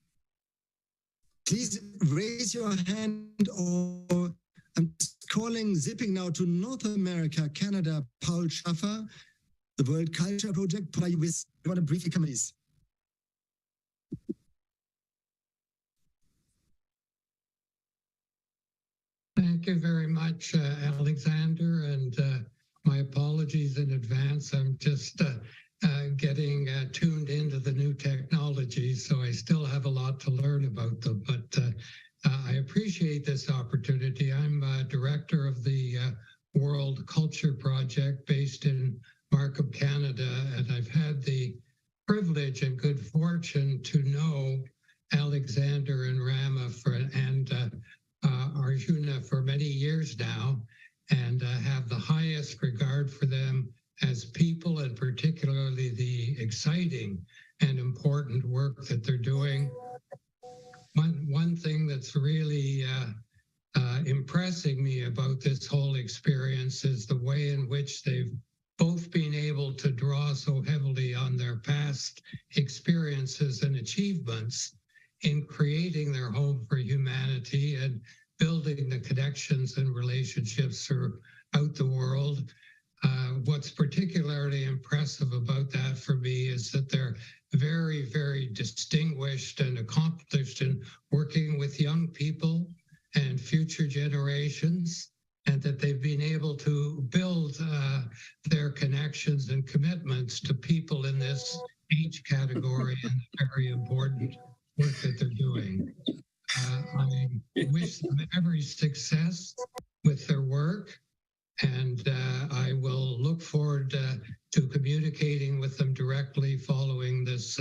Speaker 2: Please raise your hand, or I'm zipping now to North America, Canada, Paul Schieffer, the World Culture Project. Paul, are you with? You want to briefly come, please?
Speaker 13: Thank you very much, Alexander, and my apologies in advance. I'm just getting tuned into the new technologies, so I still have a lot to learn about them, but I appreciate this opportunity. I'm director of the World Culture Project based in Markham, Canada, and I've had the privilege and good fortune to know Alexander and Rama and Arjuna for many years now, and have the highest regard for them as people, and particularly the exciting and important work that they're doing. One thing that's really impressing me about this whole experience is the way in which they've both been able to draw so heavily on their past experiences and achievements in creating their home for humanity and building the connections and relationships throughout the world. What's particularly impressive about that for me is that they're very distinguished and accomplished in working with young people and future generations, and that they've been able to build their connections and commitments to people in this age category, and very important work that they're doing. I wish them every success with their work, and I will look forward to communicating with them directly following this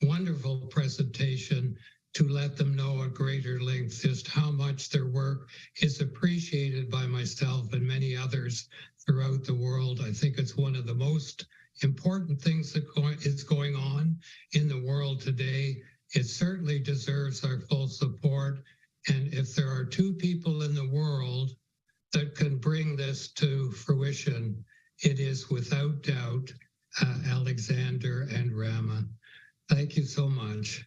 Speaker 13: wonderful presentation, to let them know at greater length just how much their work is appreciated by myself and many others throughout the world. I think it's one of the most important things that is going on in the world today. It certainly deserves our full support. And if there are two people in the world that can bring this to fruition, it is without doubt Alexander and Rama. Thank you so much.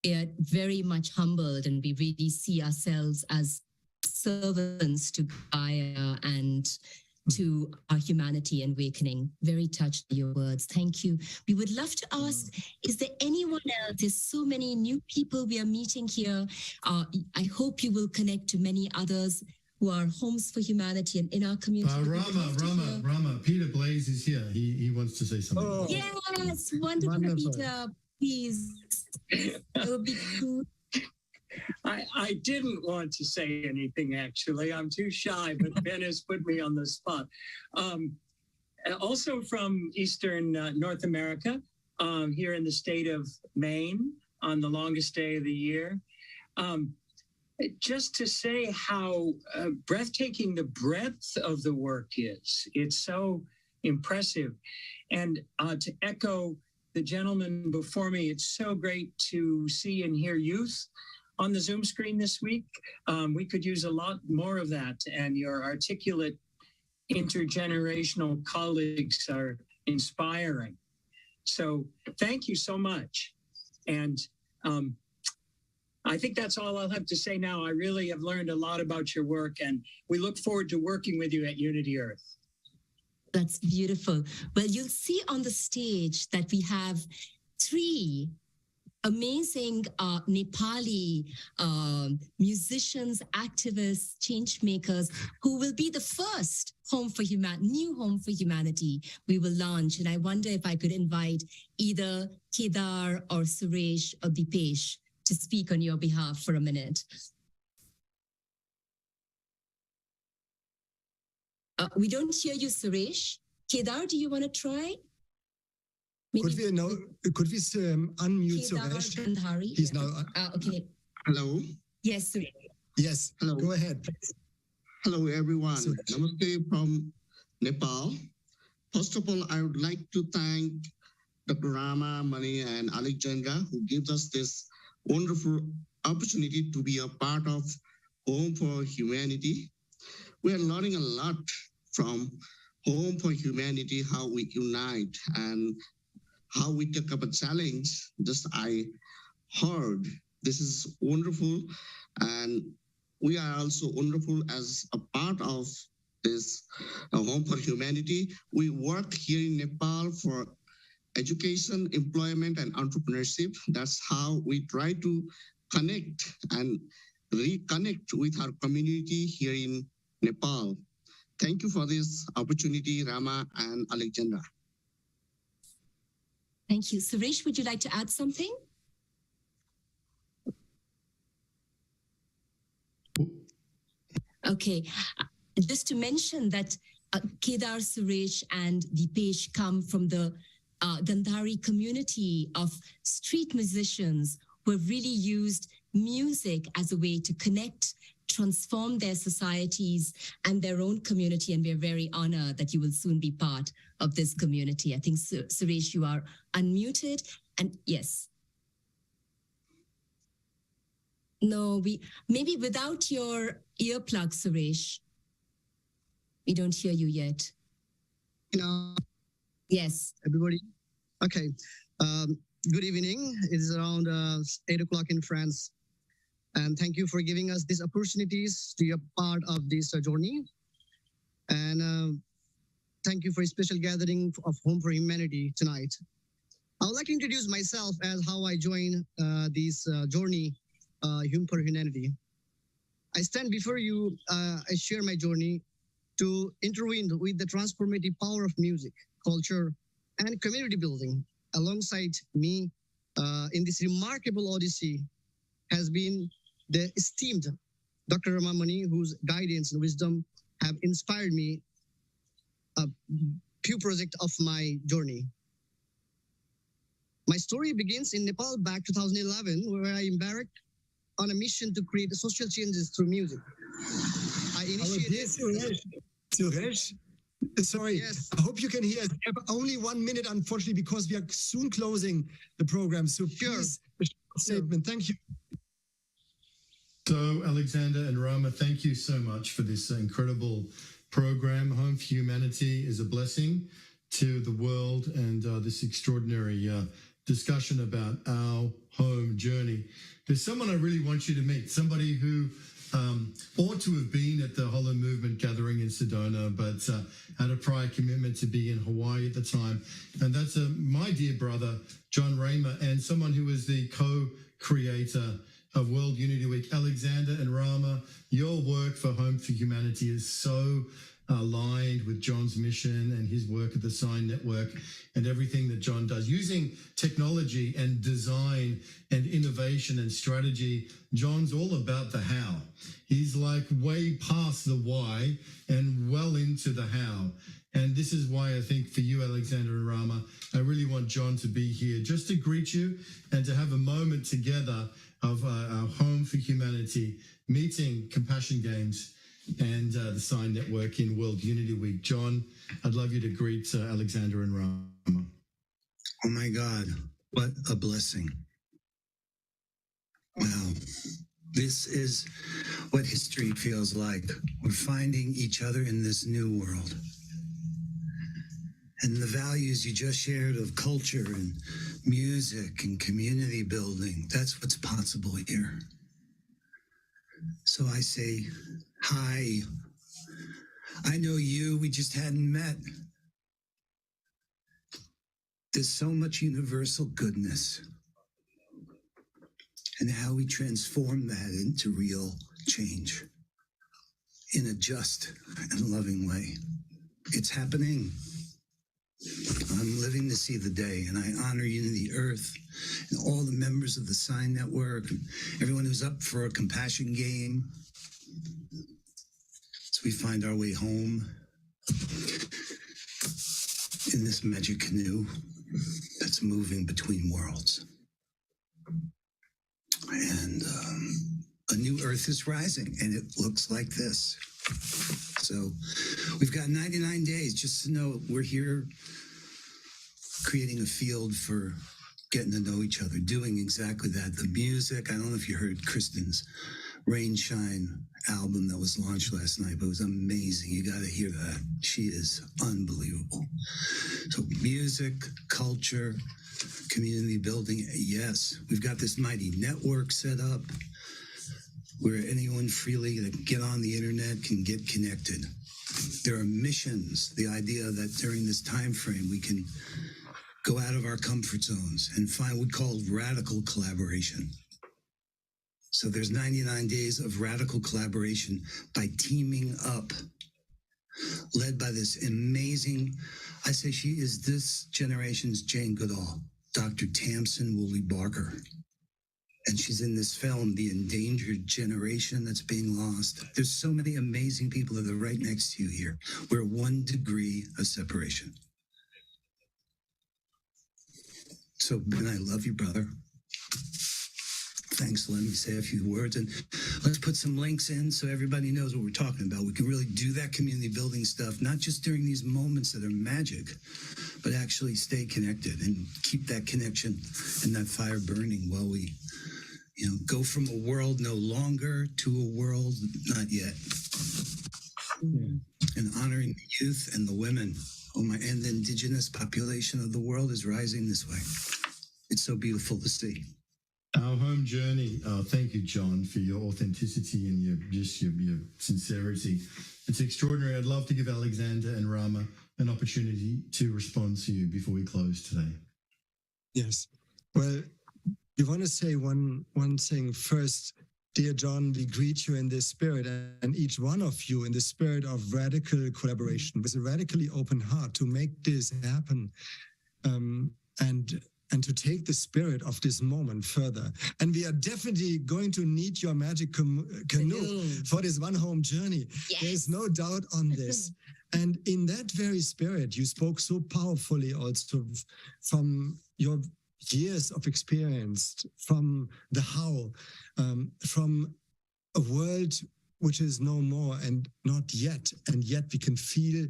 Speaker 1: We are very much humbled, and we really see ourselves as servants to Gaia and to our humanity and awakening. Very touched by your words. Thank you. We would love to ask, is there anyone else? There's so many new people we are meeting here. I hope you will connect to many others who are homes for humanity and in our community.
Speaker 14: Rama, Peter Blaze is here. He wants to say something.
Speaker 1: Oh. Yes, wonderful, Peter. Please. It would be cool.
Speaker 15: I didn't want to say anything, actually. I'm too shy, but Ben has put me on the spot. Also from Eastern North America, here in the state of Maine on the longest day of the year. Just to say how breathtaking the breadth of the work is. It's so impressive. And to echo the gentleman before me, it's so great to see and hear youth on the Zoom screen this week. We could use a lot more of that, and your articulate intergenerational colleagues are inspiring. So thank you so much. And I think that's all I'll have to say now. I really have learned a lot about your work, and we look forward to working with you at Unity Earth.
Speaker 1: That's beautiful. Well, you'll see on the stage that we have 3 amazing Nepali musicians, activists, change makers who will be the first new home for humanity we will launch. And I wonder if I could invite either Kedar or Suresh or Dipesh to speak on your behalf for a minute. We don't hear you, Suresh. Kedar, do you want to try?
Speaker 2: Maybe could we unmute Suresh?
Speaker 1: Gandhari.
Speaker 2: He's now.
Speaker 1: Okay.
Speaker 16: Hello.
Speaker 1: Yes, Suresh.
Speaker 2: Yes.
Speaker 16: Hello.
Speaker 2: Go ahead, please.
Speaker 16: Hello, everyone. Namaste from Nepal. First of all, I would like to thank Dr. Rama Mani and Alexandra, who gives us this wonderful opportunity to be a part of Home for Humanity. We are learning a lot from Home for Humanity, how we unite and how we take up a challenge. Just I heard this is wonderful, and we are also wonderful as a part of this Home for Humanity. We work here in Nepal for education, employment, and entrepreneurship. That's how we try to connect and reconnect with our community here in Nepal. Thank you for this opportunity, Rama and Alexandra.
Speaker 1: Thank you. Suresh, would you like to add something? Okay. Just to mention that Kedar, Suresh, and Dipesh come from the Gandhari community of street musicians who have really used music as a way to connect, transform their societies and their own community. And we're very honored that you will soon be part of this community. I think, Suresh, you are unmuted. And yes. No, maybe without your earplug, Suresh. We don't hear you yet. Yes.
Speaker 17: Everybody. Okay. Good evening. It is around 8 o'clock in France. And thank you for giving us these opportunities to be a part of this journey. And thank you for a special gathering of Home for Humanity tonight. I would like to introduce myself as how I joined this journey, Home for Humanity. I stand before you, I share my journey to intervene with the transformative power of music, culture, and community building. Alongside me in this remarkable odyssey has been the esteemed Dr. Rama Mani, whose guidance and wisdom have inspired me pure project of my journey. My story begins in Nepal back 2011, where I embarked on a mission to create social changes through music. I initiated...
Speaker 2: Suresh, sorry,
Speaker 17: yes.
Speaker 2: I hope you can hear us. We have only 1 minute, unfortunately, because we are soon closing the program. So please, a short statement. Thank you.
Speaker 14: So, Alexander and Rama, thank you so much for this incredible program. Home for Humanity is a blessing to the world, and this extraordinary discussion about our home journey. There's someone I really want you to meet, somebody who ought to have been at the Hollow Movement gathering in Sedona, but had a prior commitment to be in Hawaii at the time. And that's my dear brother, John Raymer, and someone who is the co-creator of World Unity Week. Alexander and Rama, your work for Home for Humanity is so aligned with John's mission and his work at the Sign Network and everything that John does. Using technology and design and innovation and strategy, John's all about the how. He's like way past the why and well into the how. And this is why I think for you, Alexander and Rama, I really want John to be here just to greet you and to have a moment together of our Home for Humanity meeting Compassion Games and the Sign Network in World Unity Week. John, I'd love you to greet Alexander and Rama.
Speaker 18: Oh my God, what a blessing. Wow, this is what history feels like. We're finding each other in this new world. And the values you just shared of culture and music and community building, that's what's possible here. So I say, hi, I know you, we just hadn't met. There's so much universal goodness and how we transform that into real change in a just and loving way. It's happening. I'm living to see the day, and I honor Unity Earth and all the members of the Sign Network and everyone who's up for a compassion game as we find our way home in this magic canoe that's moving between worlds. And a new Earth is rising, and it looks like this. So we've got 99 days just to know we're here creating a field for getting to know each other, doing exactly that. The music, I don't know if you heard Kristen's Rain Shine album that was launched last night, but it was amazing. You got to hear that. She is unbelievable. So music, culture, community building, yes. We've got this mighty network set up where anyone freely that can get on the internet can get connected. There are missions, the idea that during this time frame we can go out of our comfort zones and find what we call radical collaboration. So there's 99 days of radical collaboration by teaming up, led by this amazing, I say she is this generation's Jane Goodall, Dr. Tamsin Woolley Barker. And she's in this film, The Endangered Generation That's Being Lost. There's so many amazing people that are right next to you here. We're 1 degree of separation. So, Ben, I love you, brother. Thanks for letting me say a few words. And let's put some links in so everybody knows what we're talking about. We can really do that community building stuff, not just during these moments that are magic, but actually stay connected and keep that connection and that fire burning while we, go from a world no longer to a world not yet. And honoring the youth and the women. And the indigenous population of the world is rising this way. It's so beautiful to see.
Speaker 14: Our home journey. Thank you, John, for your authenticity and your sincerity. It's extraordinary. I'd love to give Alexander and Rama an opportunity to respond to you before we close today.
Speaker 2: Yes. Well, we want to say one thing first. Dear John, we greet you in this spirit, and each one of you in the spirit of radical collaboration with a radically open heart to make this happen, and to take the spirit of this moment further. And we are definitely going to need your magic canoe for this one home journey. Yes. There's no doubt on this. And in that very spirit, you spoke so powerfully also from your years of experience, from the how, from a world which is no more and not yet, and yet we can feel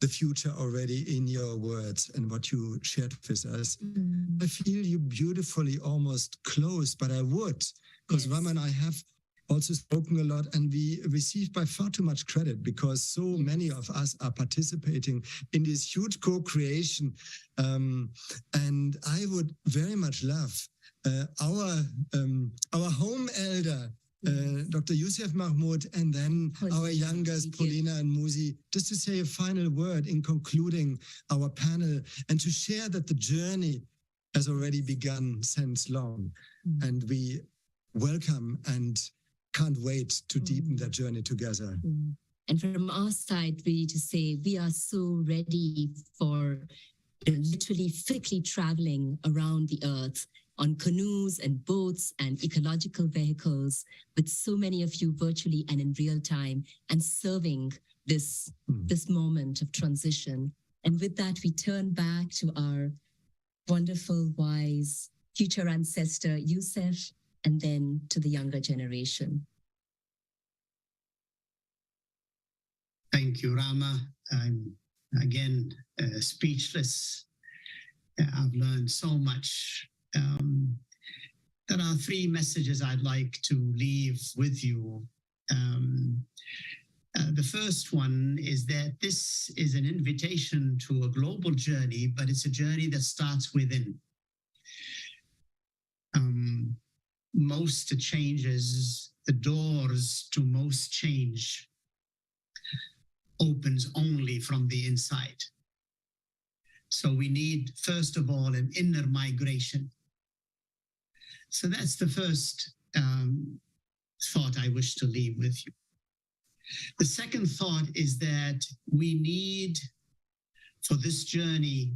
Speaker 2: the future already in your words and what you shared with us. I feel you beautifully almost close, but I would, because Rama and I have also spoken a lot, and we receive by far too much credit because so many of us are participating in this huge co-creation. And I would very much love our home elder, Dr. Youssef, Mahmoud, and then our youngest, Paulina and Muzi, just to say a final word in concluding our panel and to share that the journey has already begun since long. And we welcome and can't wait to deepen that journey together.
Speaker 1: And from our side, really to say we are so ready for literally physically traveling around the earth on canoes and boats and ecological vehicles with so many of you virtually and in real time and serving this moment of transition. And with that, we turn back to our wonderful, wise future ancestor, Youssef, and then to the younger generation.
Speaker 4: Thank you, Rama. I'm again speechless. I've learned so much. There are three messages I'd like to leave with you. The first one is that this is an invitation to a global journey, but it's a journey that starts within. Most changes, the doors to most change opens only from the inside. So we need, first of all, an inner migration. So that's the first thought I wish to leave with you. The second thought is that we need, for this journey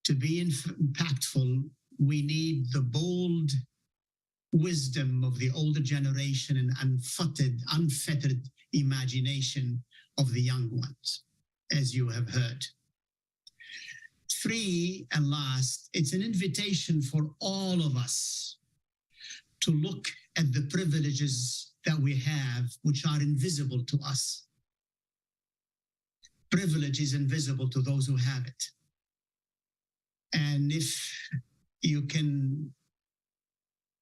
Speaker 4: to be impactful, we need the bold wisdom of the older generation and unfettered imagination of the young ones, as you have heard. Three, and last, it's an invitation for all of us to look at the privileges that we have, which are invisible to us. Privilege is invisible to those who have it. And if you can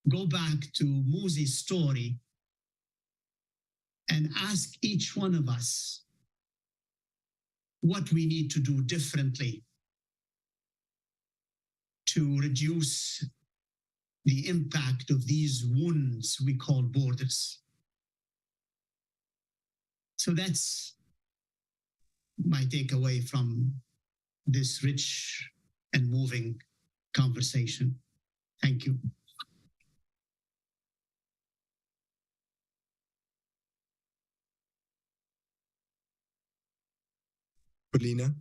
Speaker 4: go back to Muzi's story and ask each one of us what we need to do differently to reduce the impact of these wounds we call borders. So that's my takeaway from this rich and moving conversation. Thank you.
Speaker 2: Paulina?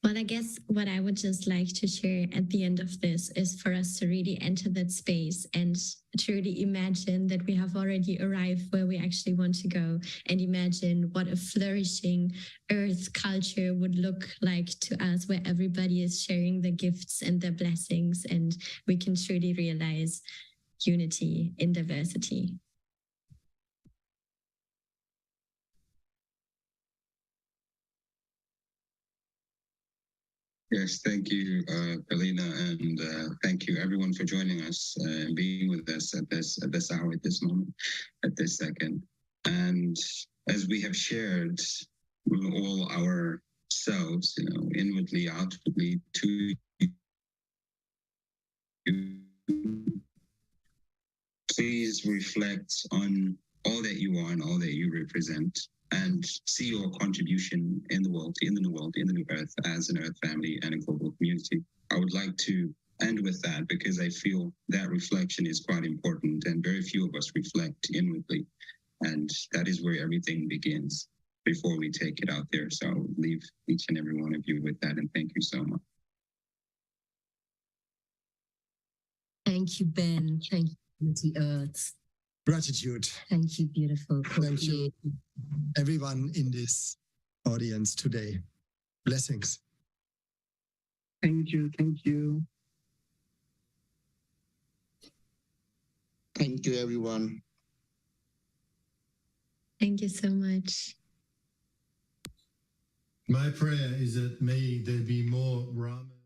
Speaker 6: Well, I guess what I would just like to share at the end of this is for us to really enter that space and truly imagine that we have already arrived where we actually want to go, and imagine what a flourishing earth culture would look like to us, where everybody is sharing their gifts and their blessings, and we can truly realize unity in diversity.
Speaker 5: Yes, thank you, Paulina, and thank you everyone for joining us and being with us at this hour, at this moment, at this second. And as we have shared with all ourselves, inwardly, outwardly, to you, please reflect on all that you are and all that you represent, and see your contribution in the world, in the new world, in the new earth, as an earth family and a global community. I would like to end with that because I feel that reflection is quite important, and very few of us reflect inwardly. And that is where everything begins before we take it out there. So I'll leave each and every one of you with that, and thank you so much.
Speaker 1: Thank you, Ben. Thank you, Earth.
Speaker 2: Gratitude.
Speaker 1: Thank you, beautiful.
Speaker 2: Thank you, everyone in this audience today. Blessings.
Speaker 19: Thank you. Thank you.
Speaker 16: Thank you, everyone.
Speaker 6: Thank you so much.
Speaker 14: My prayer is that may there be more Rama.